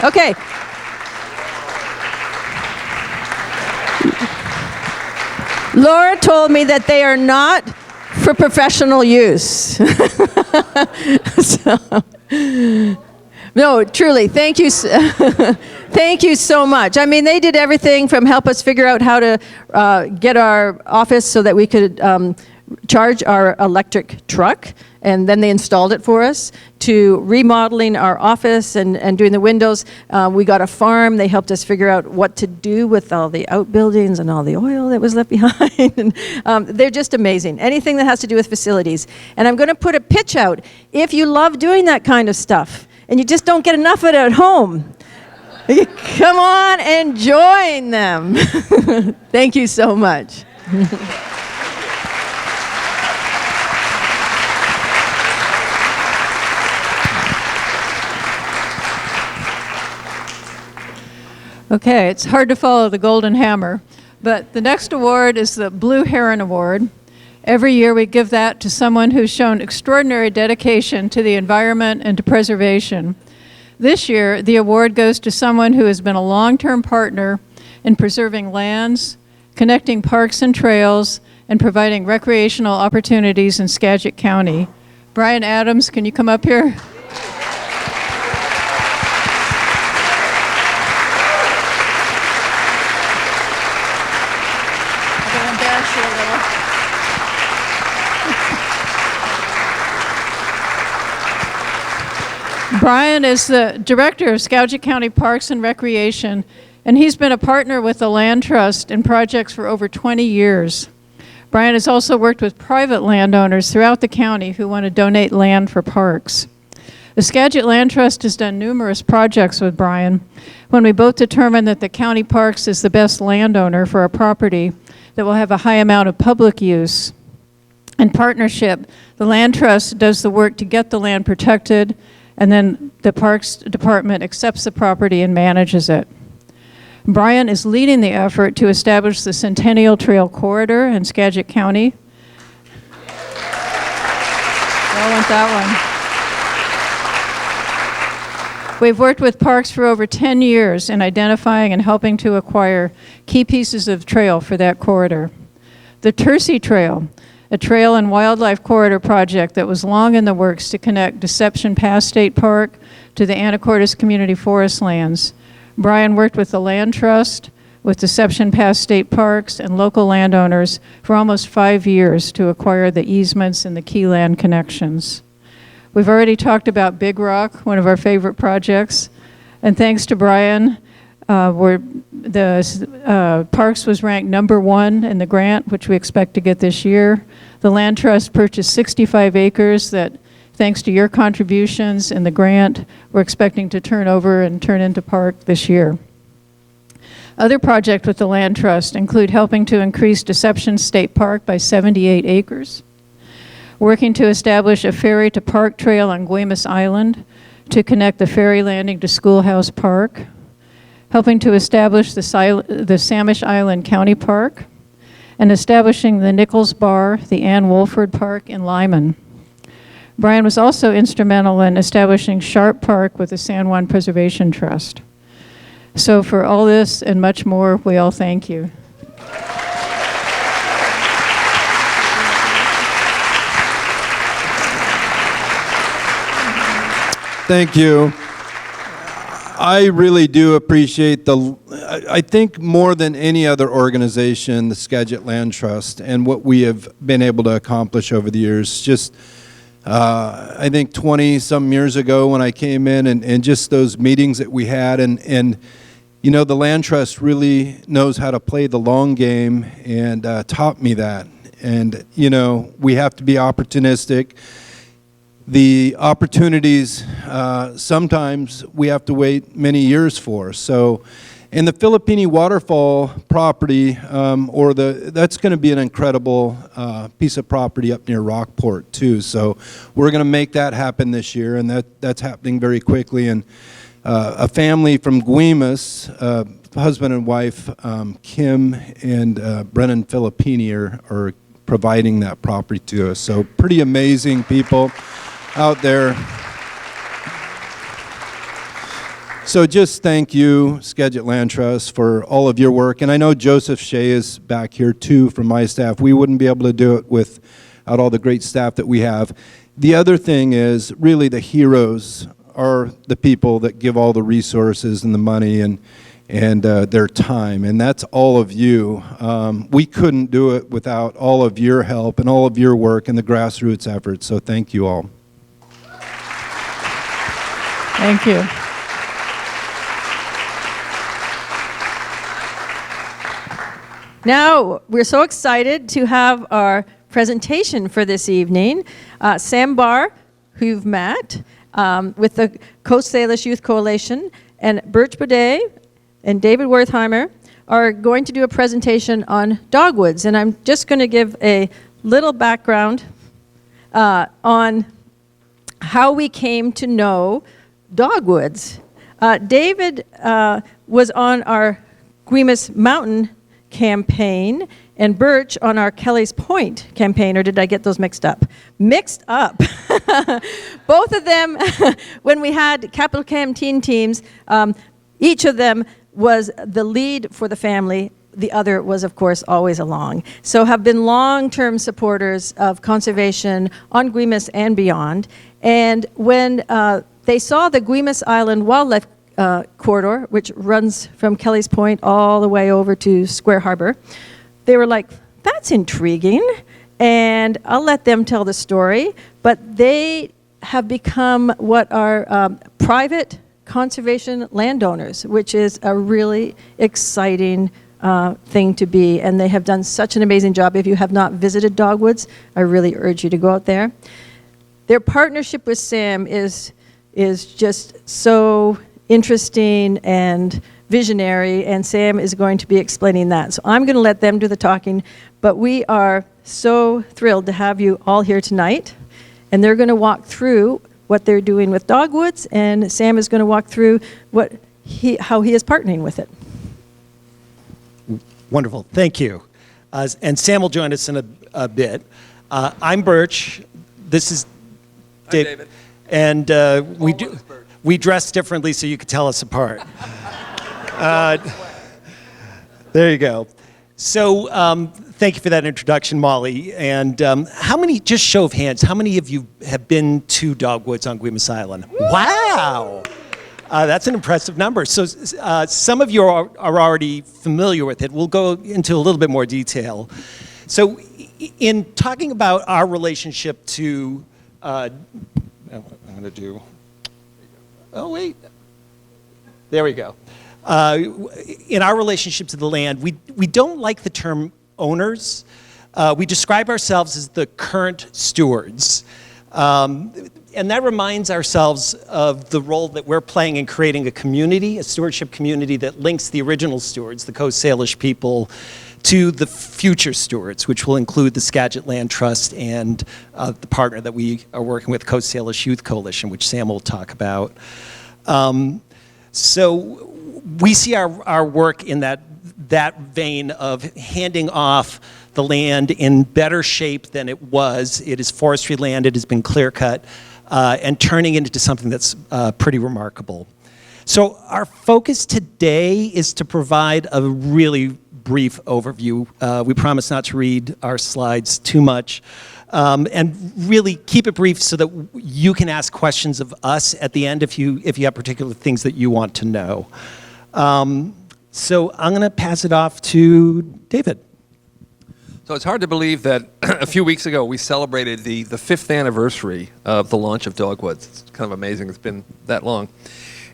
Okay. Laura told me that they are not for professional use. No, truly, thank you. Thank you so much. I mean, they did everything from help us figure out how to get our office so that we could charge our electric truck, and then they installed it for us, to remodeling our office and doing the windows. We got a farm. They helped us figure out what to do with all the outbuildings and all the oil that was left behind. And, they're just amazing. Anything that has to do with facilities. And I'm going to put a pitch out. If you love doing that kind of stuff and you just don't get enough of it at home, come on and join them. Thank you so much. Okay, it's hard to follow the Golden Hammer, but the next award is the Blue Heron Award. Every year we give that to someone who's shown extraordinary dedication to the environment and to preservation. This year, the award goes to someone who has been a long-term partner in preserving lands, connecting parks and trails, and providing recreational opportunities in Skagit County. Brian Adams, can you come up here? Brian is the director of Skagit County Parks and Recreation, and he's been a partner with the Land Trust in projects for over 20 years. Brian has also worked with private landowners throughout the county who want to donate land for parks. The Skagit Land Trust has done numerous projects with Brian. When we both determined that the county parks is the best landowner for a property that will have a high amount of public use. In partnership, the Land Trust does the work to get the land protected, and then the Parks Department accepts the property and manages it. Brian is leading the effort to establish the Centennial Trail Corridor in Skagit County. I want that one. We've worked with parks for over 10 years in identifying and helping to acquire key pieces of trail for that corridor. The Tercey Trail, a trail and wildlife corridor project that was long in the works to connect Deception Pass State Park to the Anacortes Community Forest lands. Brian worked with the Land Trust, with Deception Pass State Parks, and local landowners for almost 5 years to acquire the easements and the key land connections. We've already talked about Big Rock, one of our favorite projects, and thanks to Brian, the Parks was ranked #1 in the grant, which we expect to get this year. The Land Trust purchased 65 acres that, thanks to your contributions in the grant, we're expecting to turn over and turn into park this year. Other projects with the Land Trust include helping to increase Deception State Park by 78 acres, working to establish a ferry to park trail on Guemes Island to connect the ferry landing to Schoolhouse Park, helping to establish the Samish Island County Park, and establishing the Nichols Bar, the Ann Wolford Park in Lyman. Brian was also instrumental in establishing Sharp Park with the San Juan Preservation Trust. So for all this and much more, we all thank you. Thank you. I really do appreciate I think more than any other organization, the Skagit Land Trust, and what we have been able to accomplish over the years. Just, I think 20-some years ago when I came in and just those meetings that we had, and you know, the Land Trust really knows how to play the long game and taught me that. And, you know, we have to be opportunistic. The opportunities, sometimes we have to wait many years for. So, in the Filippini waterfall property, that's going to be an incredible piece of property up near Rockport too. So, we're going to make that happen this year, and that's happening very quickly. And a family from Guemes, husband and wife, Kim and Brennan Filippini, are providing that property to us. So, pretty amazing people out there. So just thank you, Skagit Land Trust, for all of your work. And I know Joseph Shea is back here too from my staff. We wouldn't be able to do it without all the great staff that we have. The other thing is, really the heroes are the people that give all the resources and the money and their time, and that's all of you. We couldn't do it without all of your help and all of your work and the grassroots efforts, so thank you all. Thank you. Now, we're so excited to have our presentation for this evening. Sam Barr, who you've met, with the Coast Salish Youth Coalition, and Birch Beaudet and David Wertheimer are going to do a presentation on dogwoods. And I'm just going to give a little background on how we came to know dogwoods. David was on our Guemes Mountain campaign and Birch on our Kelly's Point campaign, or did I get those mixed up? Mixed up. Both of them, when we had capital campaign teams, each of them was the lead for the family. The other was, of course, always along. So have been long-term supporters of conservation on Guemes and beyond. And when they saw the Guemes Island Wildlife Corridor, which runs from Kelly's Point all the way over to Square Harbor, they were like, that's intriguing, and I'll let them tell the story. But they have become what are private conservation landowners, which is a really exciting thing to be, and they have done such an amazing job. If you have not visited Dogwoods, I really urge you to go out there. Their partnership with Sam is just so interesting and visionary, and Sam is going to be explaining that. So I'm going to let them do the talking, but we are so thrilled to have you all here tonight, and they're going to walk through what they're doing with Dogwoods, and Sam is going to walk through how he is partnering with it. Wonderful, thank you. And Sam will join us in a bit. I'm Birch. This is David. And we dress differently so you could tell us apart. There you go. So thank you for that introduction, Molly. And how many, just show of hands, how many of you have been to Dogwoods on Guemes Island? Wow. That's an impressive number. So some of you are already familiar with it. We'll go into a little bit more detail. So in talking about our relationship to, I'm going to do, oh wait, there we go. In our relationship to the land, we don't like the term owners. We describe ourselves as the current stewards. And that reminds ourselves of the role that we're playing in creating a community, a stewardship community that links the original stewards, the Coast Salish people, to the future stewards, which will include the Skagit Land Trust and the partner that we are working with, Coast Salish Youth Coalition, which Sam will talk about. So we see our work in that vein of handing off the land in better shape than it was. It is forestry land, it has been clear cut, and turning it into something that's pretty remarkable. So our focus today is to provide a really brief overview. We promise not to read our slides too much, and really keep it brief so that you can ask questions of us at the end if you have particular things that you want to know. So I'm going to pass it off to David. So it's hard to believe that a few weeks ago we celebrated the 5th anniversary of the launch of Dogwoods. It's kind of amazing it's been that long.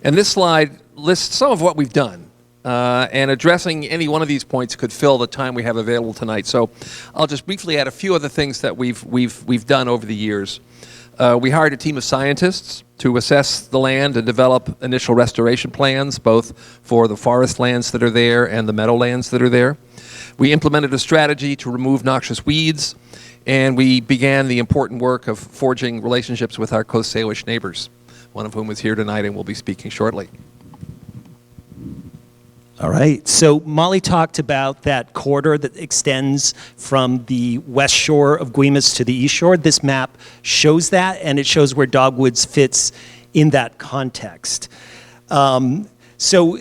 And this slide lists some of what we've done. And addressing any one of these points could fill the time we have available tonight. So I'll just briefly add a few other things that we've done over the years. We hired a team of scientists to assess the land and develop initial restoration plans, both for the forest lands that are there and the meadowlands that are there. We implemented a strategy to remove noxious weeds, and we began the important work of forging relationships with our Coast Salish neighbors, one of whom is here tonight and will be speaking shortly. All right, so Molly talked about that corridor that extends from the west shore of Guemes to the east shore. This map shows that, and it shows where Dogwoods fits in that context. So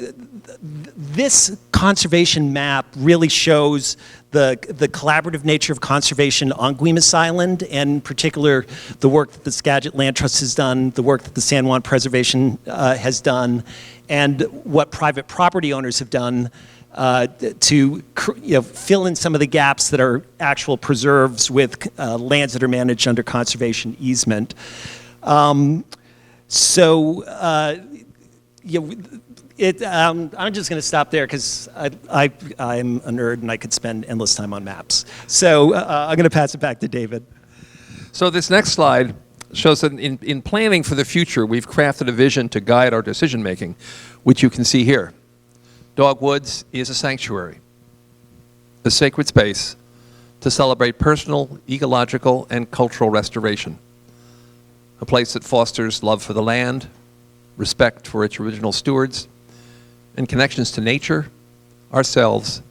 this conservation map really shows the collaborative nature of conservation on Guemes Island, and in particular, the work that the Skagit Land Trust has done, the work that the San Juan Preservation has done, and what private property owners have done to fill in some of the gaps that are actual preserves with lands that are managed under conservation easement. I'm just going to stop there because I'm a nerd and I could spend endless time on maps. So I'm going to pass it back to David. So this next slide shows that in planning for the future, we've crafted a vision to guide our decision making, which you can see here. Dogwoods is a sanctuary, a sacred space to celebrate personal, ecological, and cultural restoration. A place that fosters love for the land, respect for its original stewards, and connections to nature, ourselves,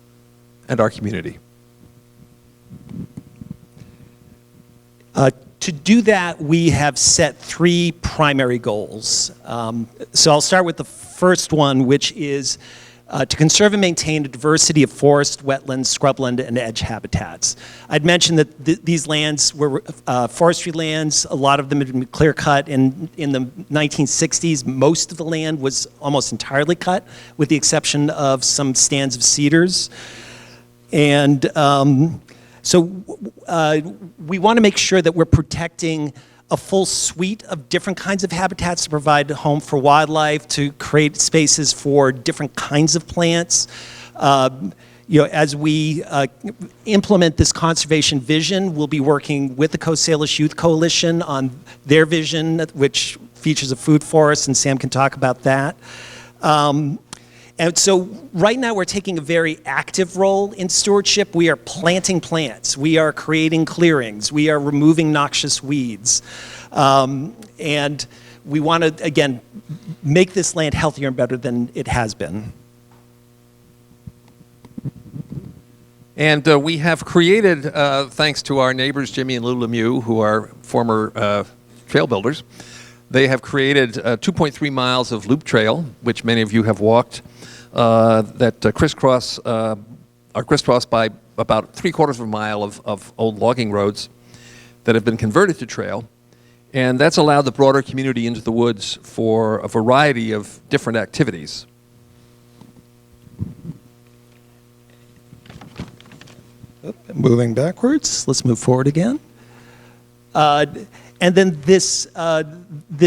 and our community. To do that, we have set 3 primary goals. So I'll start with the first one, which is to conserve and maintain a diversity of forest, wetlands, scrubland, and edge habitats. I'd mentioned that these lands were forestry lands. A lot of them had been clear-cut in the 1960s. Most of the land was almost entirely cut, with the exception of some stands of cedars. And so we want to make sure that we're protecting a full suite of different kinds of habitats to provide a home for wildlife, to create spaces for different kinds of plants. As we implement this conservation vision, we'll be working with the Coast Salish Youth Coalition on their vision, which features a food forest, and Sam can talk about that. And so right now we're taking a very active role in stewardship. We are planting plants. We are creating clearings. We are removing noxious weeds. And we want to, again, make this land healthier and better than it has been. And we have created, thanks to our neighbors Jimmy and Lou Lemieux, who are former trail builders, they have created 2.3 miles of loop trail, which many of you have walked, that are crisscrossed by about 3/4 of a mile of old logging roads that have been converted to trail. And that's allowed the broader community into the woods for a variety of different activities. Moving backwards, let's move forward again. And then this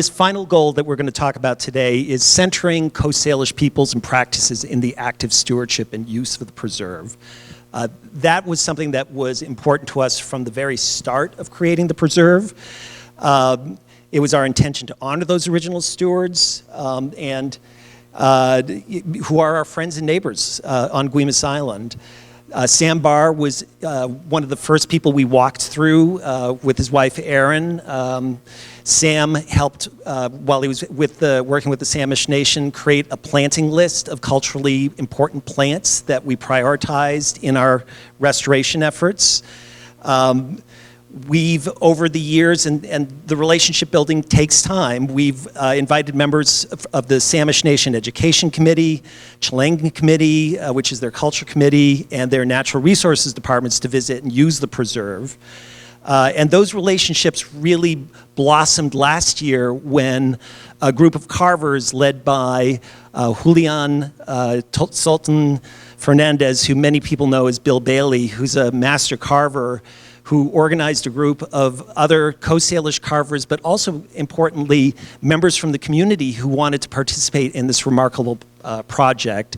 final goal that we're going to talk about today is centering Coast Salish peoples and practices in the active stewardship and use of the preserve. That was something that was important to us from the very start of creating the preserve. It was our intention to honor those original stewards and who are our friends and neighbors on Guemes Island. Sam Barr was one of the first people we walked through with his wife Erin. Sam helped, while he was working with the Samish Nation, create a planting list of culturally important plants that we prioritized in our restoration efforts. We've, over the years, and the relationship building takes time, we've invited members of the Samish Nation Education Committee, Chilang Committee, which is their culture committee, and their natural resources departments to visit and use the preserve. And those relationships really blossomed last year when a group of carvers led by Julian Sultan Fernandez, who many people know as Bill Bailey, who's a master carver, who organized a group of other Coast Salish carvers, but also, importantly, members from the community who wanted to participate in this remarkable project.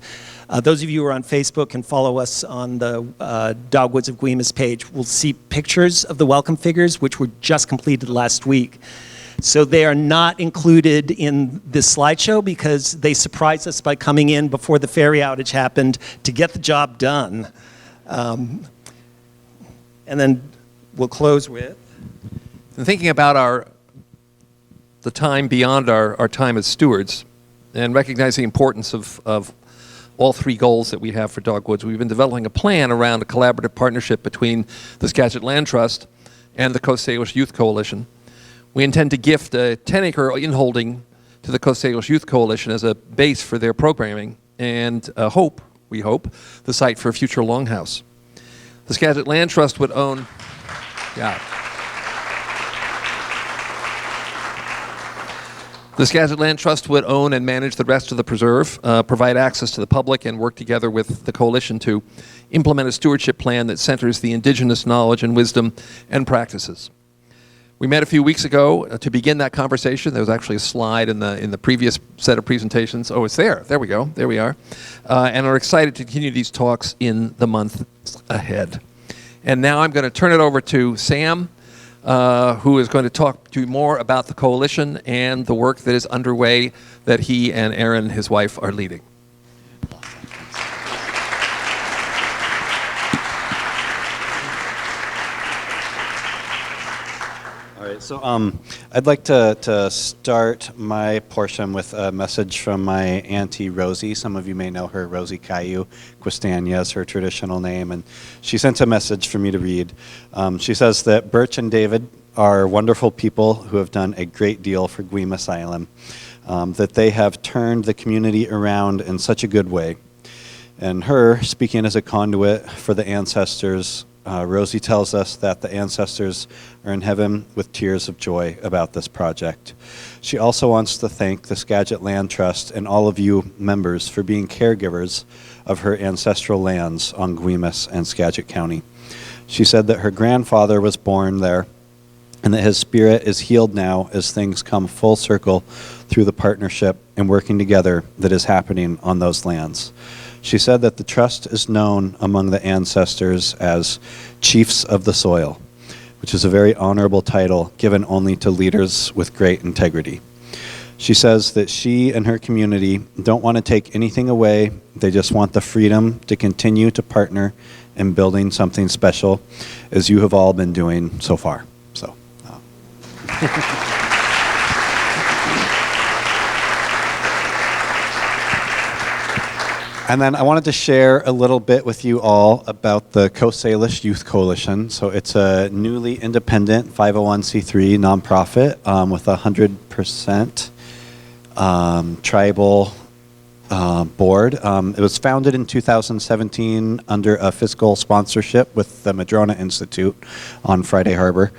Those of you who are on Facebook and follow us on the Dogwoods of Guemes page will see pictures of the welcome figures, which were just completed last week. So they are not included in this slideshow because they surprised us by coming in before the ferry outage happened to get the job done. And then we'll close with. And thinking about the time beyond our time as stewards and recognizing the importance of all 3 goals that we have for Dogwoods, we've been developing a plan around a collaborative partnership between the Skagit Land Trust and the Coast Salish Youth Coalition. We intend to gift a 10-acre inholding to the Coast Salish Youth Coalition as a base for their programming and we hope, the site for a future longhouse. The Skagit Land Trust would own, The Skagit Land Trust would own and manage the rest of the preserve, provide access to the public, and work together with the coalition to implement a stewardship plan that centers the indigenous knowledge and wisdom and practices. We met a few weeks ago to begin that conversation. There was actually a slide in the previous set of presentations. Oh, it's there. There we go. There we are. And are excited to continue these talks in the month ahead. And now I'm going to turn it over to Sam, who is going to talk to you more about the coalition and the work that is underway that he and Erin, his wife, are leading. All right, so I'd like to start my portion with a message from my Auntie Rosie. Some of you may know her, Rosie Caillou. Quistania is her traditional name, and she sent a message for me to read. She says that Birch and David are wonderful people who have done a great deal for Guemes Island, that they have turned the community around in such a good way. And her, speaking as a conduit for the ancestors, Rosie tells us that the ancestors are in heaven with tears of joy about this project. She also wants to thank the Skagit Land Trust and all of you members for being caregivers of her ancestral lands on Guemes and Skagit County. She said that her grandfather was born there and that his spirit is healed now as things come full circle through the partnership and working together that is happening on those lands. She said that the trust is known among the ancestors as chiefs of the soil, which is a very honorable title given only to leaders with great integrity. She says that she and her community don't want to take anything away. They just want the freedom to continue to partner in building something special, as you have all been doing so far. So. And then I wanted to share a little bit with you all about the Coast Salish Youth Coalition. So it's a newly independent 501c3 nonprofit with 100% tribal board. It was founded in 2017 under a fiscal sponsorship with the Madrona Institute on Friday Harbor.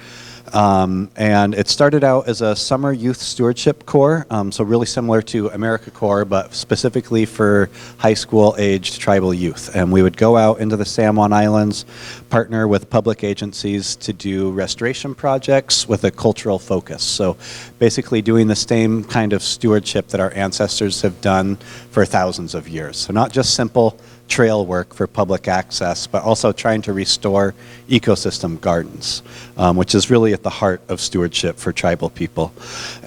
And it started out as a summer youth stewardship corps, so really similar to AmeriCorps, but specifically for high school aged tribal youth. And we would go out into the San Juan Islands, partner with public agencies to do restoration projects with a cultural focus. So basically doing the same kind of stewardship that our ancestors have done for thousands of years. So not just simple trail work for public access, but also trying to restore ecosystem gardens, which is really at the heart of stewardship for tribal people.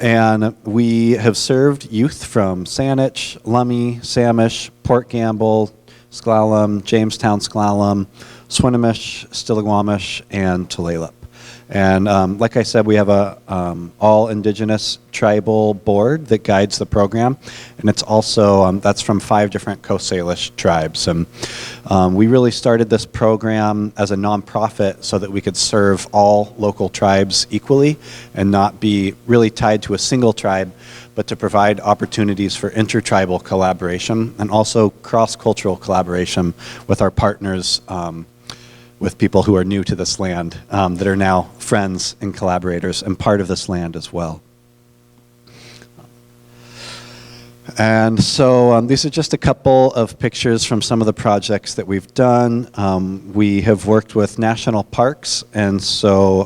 And we have served youth from Saanich, Lummi, Samish, Port Gamble, Sklallam, Jamestown Sklallam, Swinomish, Stillaguamish, and Tulalip. And like I said, we have a all indigenous tribal board that guides the program, and it's also that's from 5 different Coast Salish tribes. And we really started this program as a nonprofit so that we could serve all local tribes equally and not be really tied to a single tribe, but to provide opportunities for intertribal collaboration and also cross-cultural collaboration with our partners, with people who are new to this land, that are now friends and collaborators and part of this land as well. And so these are just a couple of pictures from some of the projects that we've done. We have worked with national parks, and so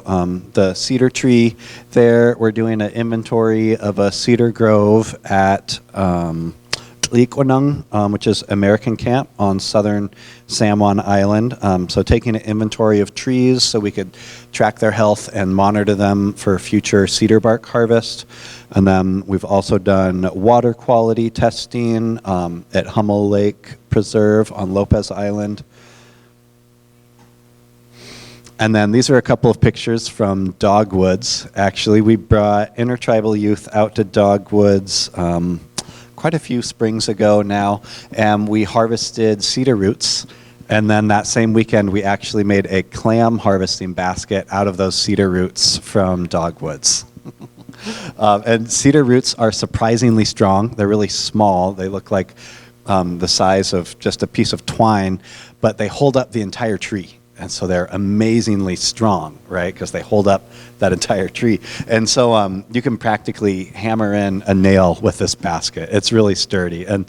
the cedar tree there, we're doing an inventory of a cedar grove at Liquanung, which is American Camp on southern San Juan Island. So taking an inventory of trees so we could track their health and monitor them for future cedar bark harvest. And then we've also done water quality testing at Hummel Lake Preserve on Lopez Island. And then these are a couple of pictures from Dogwoods. Actually, we brought intertribal youth out to Dogwoods quite a few springs ago now, and we harvested cedar roots. And then that same weekend, we actually made a clam harvesting basket out of those cedar roots from Dogwoods. And cedar roots are surprisingly strong. They're really small. They look like the size of just a piece of twine, but they hold up the entire tree. And so they're amazingly strong, right? Because they hold up that entire tree. And so you can practically hammer in a nail with this basket. It's really sturdy. And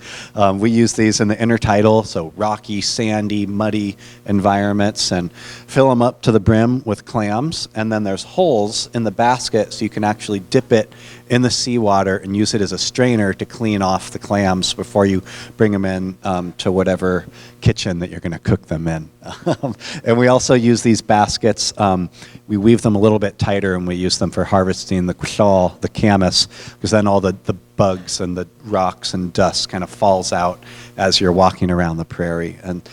we use these in the intertidal, so rocky, sandy, muddy environments, and fill them up to the brim with clams. And then there's holes in the basket so you can actually dip it in the seawater and use it as a strainer to clean off the clams before you bring them in to whatever kitchen that you're going to cook them in. And we also use these baskets. We weave them a little bit tighter, and we use them for harvesting the shawl, the camas, because then all the bugs and the rocks and dust kind of falls out as you're walking around the prairie. And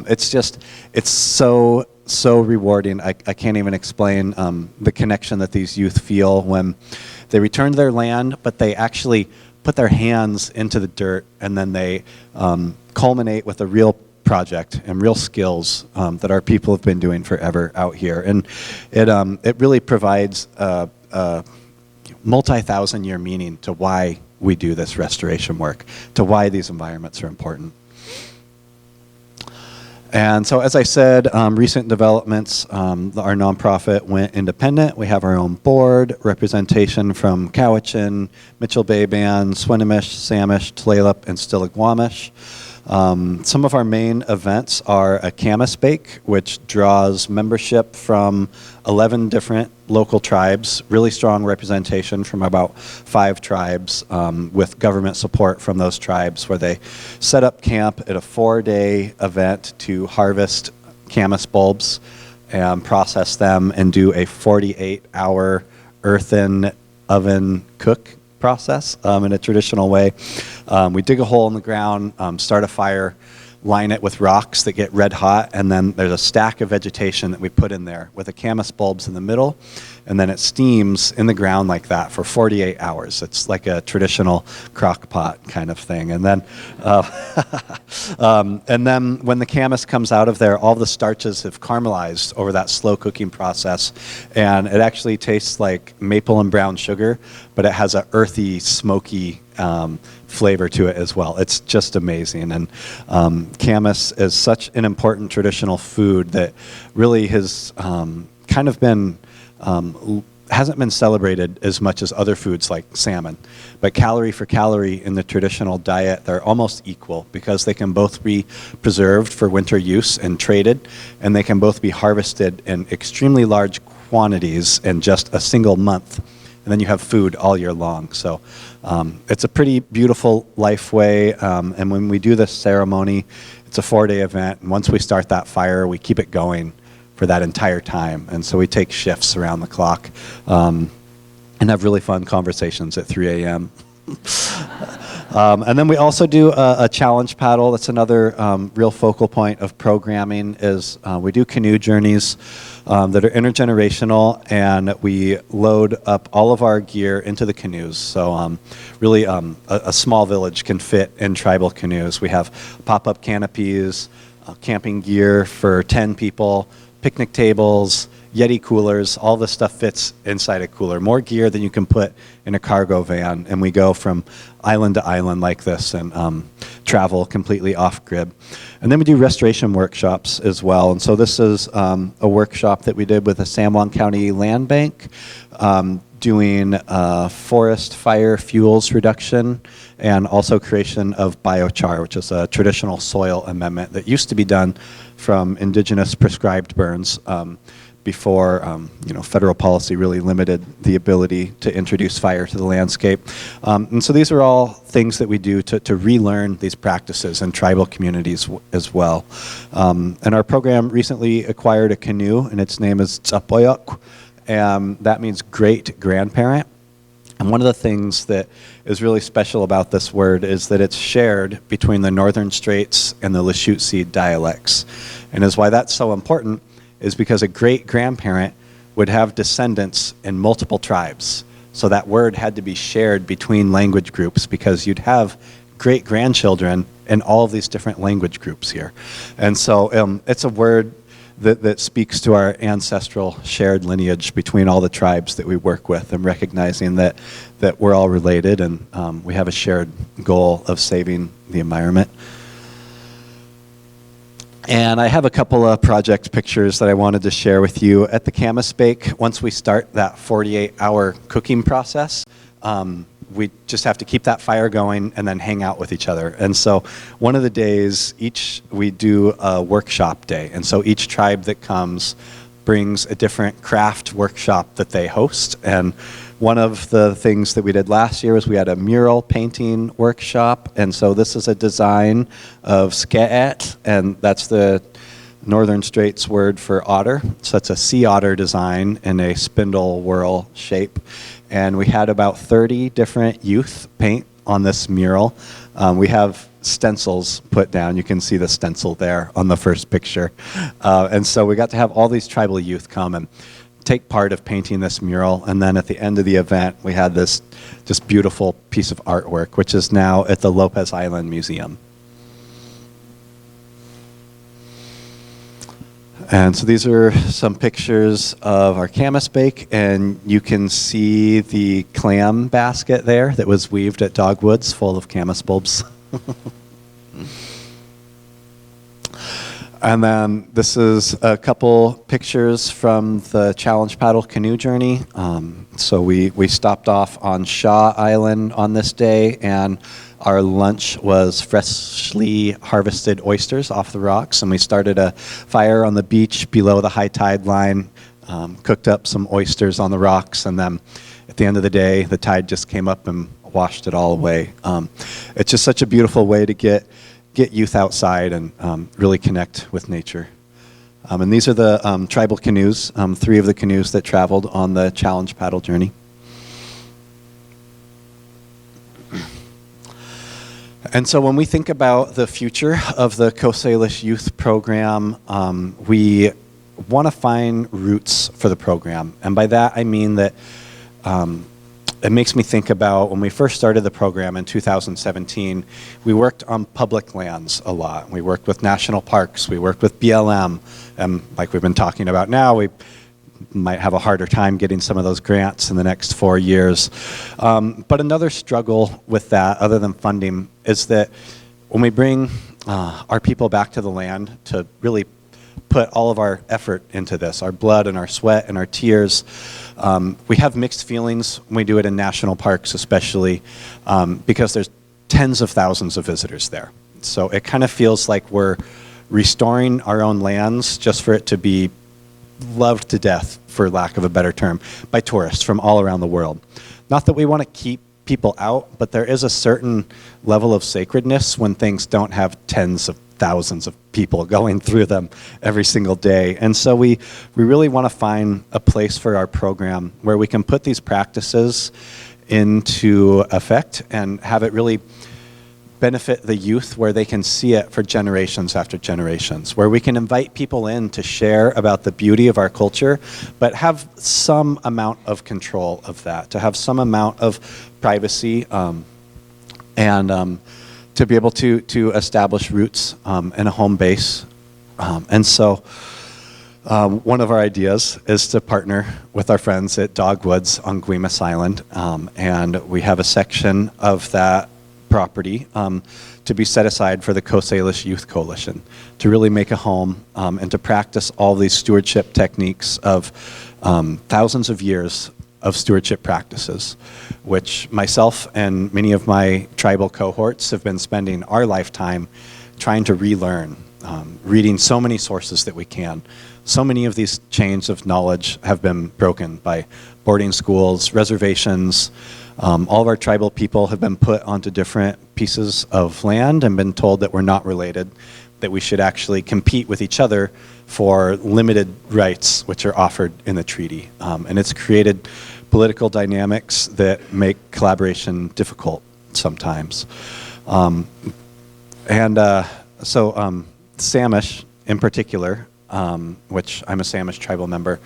it's so so rewarding. I can't even explain the connection that these youth feel when they return to their land, but they actually put their hands into the dirt, and then they culminate with a real project and real skills that our people have been doing forever out here. And it really provides a multi-thousand-year meaning to why we do this restoration work, to why these environments are important. And so, as I said, recent developments, our nonprofit went independent. We have our own board, representation from Cowichan, Mitchell Bay Band, Swinomish, Samish, Tulalip, and Stillaguamish. Some of our main events are a camas bake, which draws membership from 11 different local tribes, really strong representation from about 5 tribes, with government support from those tribes, where they set up camp at a 4-day event to harvest camas bulbs and process them and do a 48-hour earthen oven cook process in a traditional way. We dig a hole in the ground, start a fire, line it with rocks that get red hot, and then there's a stack of vegetation that we put in there with the camas bulbs in the middle, and then it steams in the ground like that for 48 hours. It's like a traditional crock pot kind of thing. And then when the camas comes out of there, all the starches have caramelized over that slow cooking process, and it actually tastes like maple and brown sugar, but it has a earthy, smoky flavor to it as well. It's just amazing. And camas is such an important traditional food that really has kind of been hasn't been celebrated as much as other foods like salmon. But calorie for calorie in the traditional diet, they're almost equal, because they can both be preserved for winter use and traded, and they can both be harvested in extremely large quantities in just a single month. And then you have food all year long. So it's a pretty beautiful life way. And when we do this ceremony, it's a 4-day event. And once we start that fire, we keep it going for that entire time. And so we take shifts around the clock and have really fun conversations at 3 a.m. And then we also do a challenge paddle. That's another real focal point of programming. Is we do canoe journeys that are intergenerational, and we load up all of our gear into the canoes. So really a small village can fit in tribal canoes. We have pop-up canopies, camping gear for 10 people, picnic tables, Yeti coolers. All this stuff fits inside a cooler. More gear than you can put in a cargo van. And we go from island to island like this and travel completely off-grid. And then we do restoration workshops as well. And so this is a workshop that we did with the San Juan County Land Bank, doing forest fire fuels reduction, and also creation of biochar, which is a traditional soil amendment that used to be done from indigenous prescribed burns before federal policy really limited the ability to introduce fire to the landscape. And so these are all things that we do to relearn these practices in tribal communities as well. And our program recently acquired a canoe, and its name is Tsapoyok, and that means great grandparent. And one of the things that is really special about this word is that it's shared between the Northern Straits and the Lachute dialects. And is why that's so important is because a great-grandparent would have descendants in multiple tribes. So that word had to be shared between language groups, because you'd have great-grandchildren in all of these different language groups here. And so it's a word that speaks to our ancestral shared lineage between all the tribes that we work with, and recognizing that we're all related, and we have a shared goal of saving the environment. And I have a couple of project pictures that I wanted to share with you. At the camas bake, once we start that 48-hour cooking process, we just have to keep that fire going and then hang out with each other. And so one of the days, we do a workshop day. And so each tribe that comes brings a different craft workshop that they host. And one of the things that we did last year was we had a mural painting workshop. And so this is a design of Skagit, and that's the Northern Straits word for otter. So it's a sea otter design in a spindle whorl shape. And we had about 30 different youth paint on this mural. We have stencils put down. You can see the stencil there on the first picture. And so we got to have all these tribal youth come and take part of painting this mural. And then at the end of the event, we had this just beautiful piece of artwork, which is now at the Lopez Island Museum. And so these are some pictures of our camas bake, and you can see the clam basket there that was weaved at Dogwoods full of camas bulbs. And then this is a couple pictures from the Challenge Paddle canoe journey. So we stopped off on Shaw Island on this day, and our lunch was freshly harvested oysters off the rocks, and we started a fire on the beach below the high tide line, cooked up some oysters on the rocks, and then at the end of the day, the tide just came up and washed it all away. It's just such a beautiful way to get youth outside and really connect with nature. And these are the tribal canoes, 3 of the canoes that traveled on the Challenge Paddle journey. And so when we think about the future of the Coast Salish Youth Program, we want to find roots for the program. And by that, I mean that it makes me think about when we first started the program in 2017, we worked on public lands a lot. We worked with national parks, we worked with BLM, and like we've been talking about now, we might have a harder time getting some of those grants in the next 4 years. But another struggle with that, other than funding, is that when we bring our people back to the land to really put all of our effort into this, our blood and our sweat and our tears, we have mixed feelings when we do it in national parks, especially because there's tens of thousands of visitors there. So it kind of feels like we're restoring our own lands just for it to be loved to death, for lack of a better term, by tourists from all around the world. Not that we want to keep people out, but there is a certain level of sacredness when things don't have tens of thousands of people going through them every single day. And so we really want to find a place for our program where we can put these practices into effect and have it really benefit the youth, where they can see it for generations after generations, where we can invite people in to share about the beauty of our culture, but have some amount of control of that, to have some amount of privacy, and to be able to establish roots and a home base. And so one of our ideas is to partner with our friends at Dogwoods on Guemes Island, and we have a section of that property to be set aside for the Coast Salish Youth Coalition, to really make a home and to practice all these stewardship techniques of thousands of years of stewardship practices, which myself and many of my tribal cohorts have been spending our lifetime trying to relearn, reading so many sources that we can. So many of these chains of knowledge have been broken by boarding schools, reservations. All of our tribal people have been put onto different pieces of land and been told that we're not related, that we should actually compete with each other for limited rights which are offered in the treaty. And it's created political dynamics that make collaboration difficult sometimes. So Samish in particular, which I'm a Samish tribal member,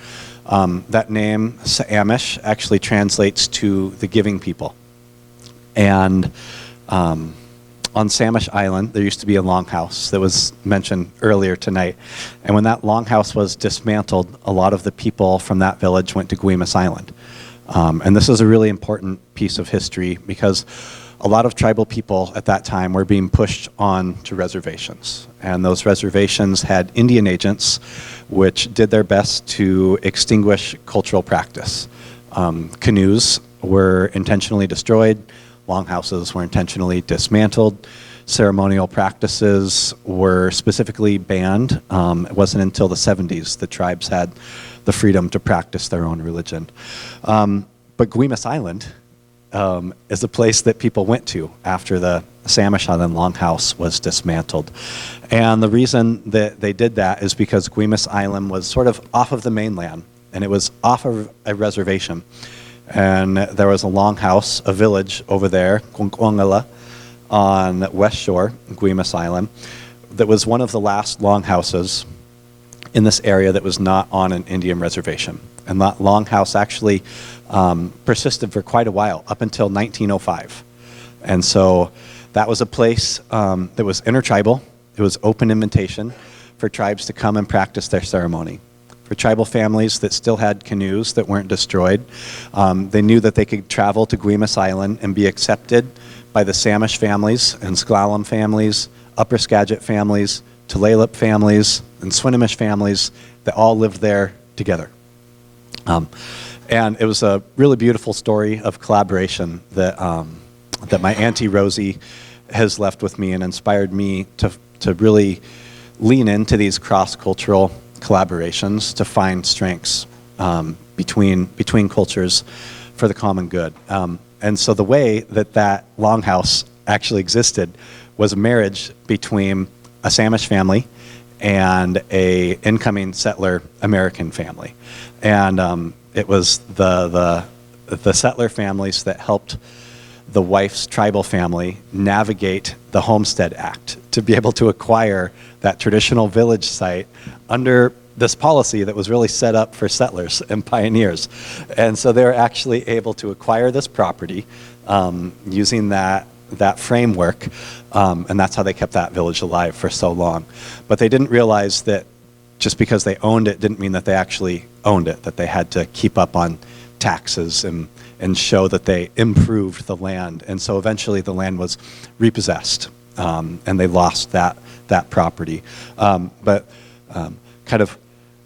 that name, Samish, actually translates to the giving people. And on Samish Island, there used to be a longhouse that was mentioned earlier tonight. And when that longhouse was dismantled, a lot of the people from that village went to Guemes Island. And this is a really important piece of history because a lot of tribal people at that time were being pushed on to reservations. And those reservations had Indian agents which did their best to extinguish cultural practice. Canoes were intentionally destroyed, longhouses were intentionally dismantled, ceremonial practices were specifically banned. It wasn't until the 70s the tribes had the freedom to practice their own religion. But Guemes Island is a place that people went to after the Samish Island Longhouse was dismantled. And the reason that they did that is because Guemes Island was sort of off of the mainland, and it was off of a reservation. And there was a longhouse, a village over there, Kwangkwangala, on West Shore, Guemes Island, that was one of the last longhouses in this area that was not on an Indian reservation. And that longhouse actually persisted for quite a while, up until 1905. And so that was a place that was intertribal. It was open invitation for tribes to come and practice their ceremony. For tribal families that still had canoes that weren't destroyed, they knew that they could travel to Guemes Island and be accepted by the Samish families and Sklallam families, Upper Skagit families, Tulalip families, and Swinomish families that all lived there together. And it was a really beautiful story of collaboration that, that my Auntie Rosie has left with me and inspired me to really lean into these cross-cultural collaborations to find strengths between cultures for the common good. And so the way that that longhouse actually existed was a marriage between a Samish family and a incoming settler American family. And it was the settler families that helped the wife's tribal family navigate the Homestead Act to be able to acquire that traditional village site under this policy that was really set up for settlers and pioneers. And so they were actually able to acquire this property using that framework, and that's how they kept that village alive for so long. But they didn't realize that just because they owned it didn't mean that they actually owned it, that they had to keep up on taxes and show that they improved the land. And so eventually the land was repossessed, and they lost that property. But kind of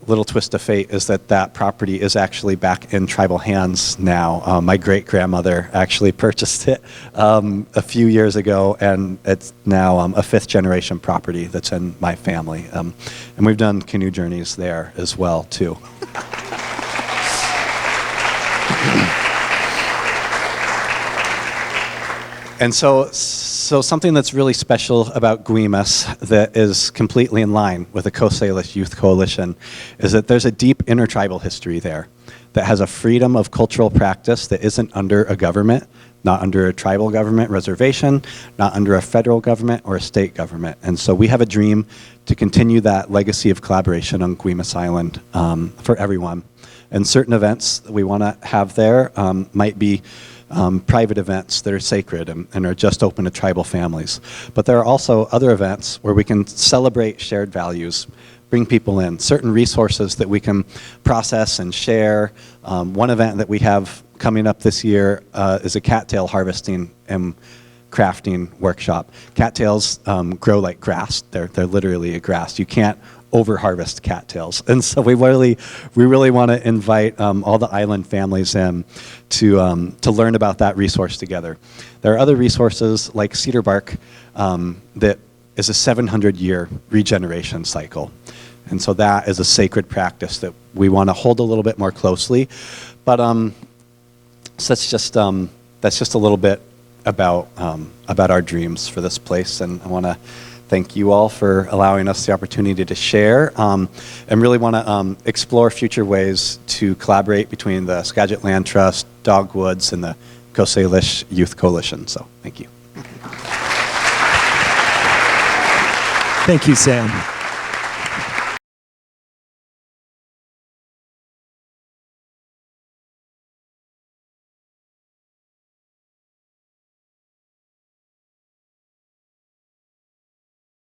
little twist of fate is that property is actually back in tribal hands now. My great-grandmother actually purchased it a few years ago, and it's now a fifth-generation property that's in my family. And we've done canoe journeys there as well, too. And so something that's really special about Guemes that is completely in line with the Coast Salish Youth Coalition is that there's a deep intertribal history there that has a freedom of cultural practice that isn't under a government, not under a tribal government reservation, not under a federal government or a state government. And so we have a dream to continue that legacy of collaboration on Guemes Island for everyone. And certain events that we want to have there might be private events that are sacred and are just open to tribal families. But there are also other events where we can celebrate shared values, bring people in, certain resources that we can process and share. One event that we have coming up this year is a cattail harvesting and crafting workshop. Cattails grow like grass. They're literally a grass. You can't over-harvest cattails. And so we really want to invite all the island families in to learn about that resource together. There are other resources like cedar bark that is a 700-year regeneration cycle. And so that is a sacred practice that we want to hold a little bit more closely. But so that's just a little bit about our dreams for this place. And I want to thank you all for allowing us the opportunity to share and really want to explore future ways to collaborate between the Skagit Land Trust, Dogwoods, and the Coast Salish Youth Coalition. So thank you. Thank you, Sam.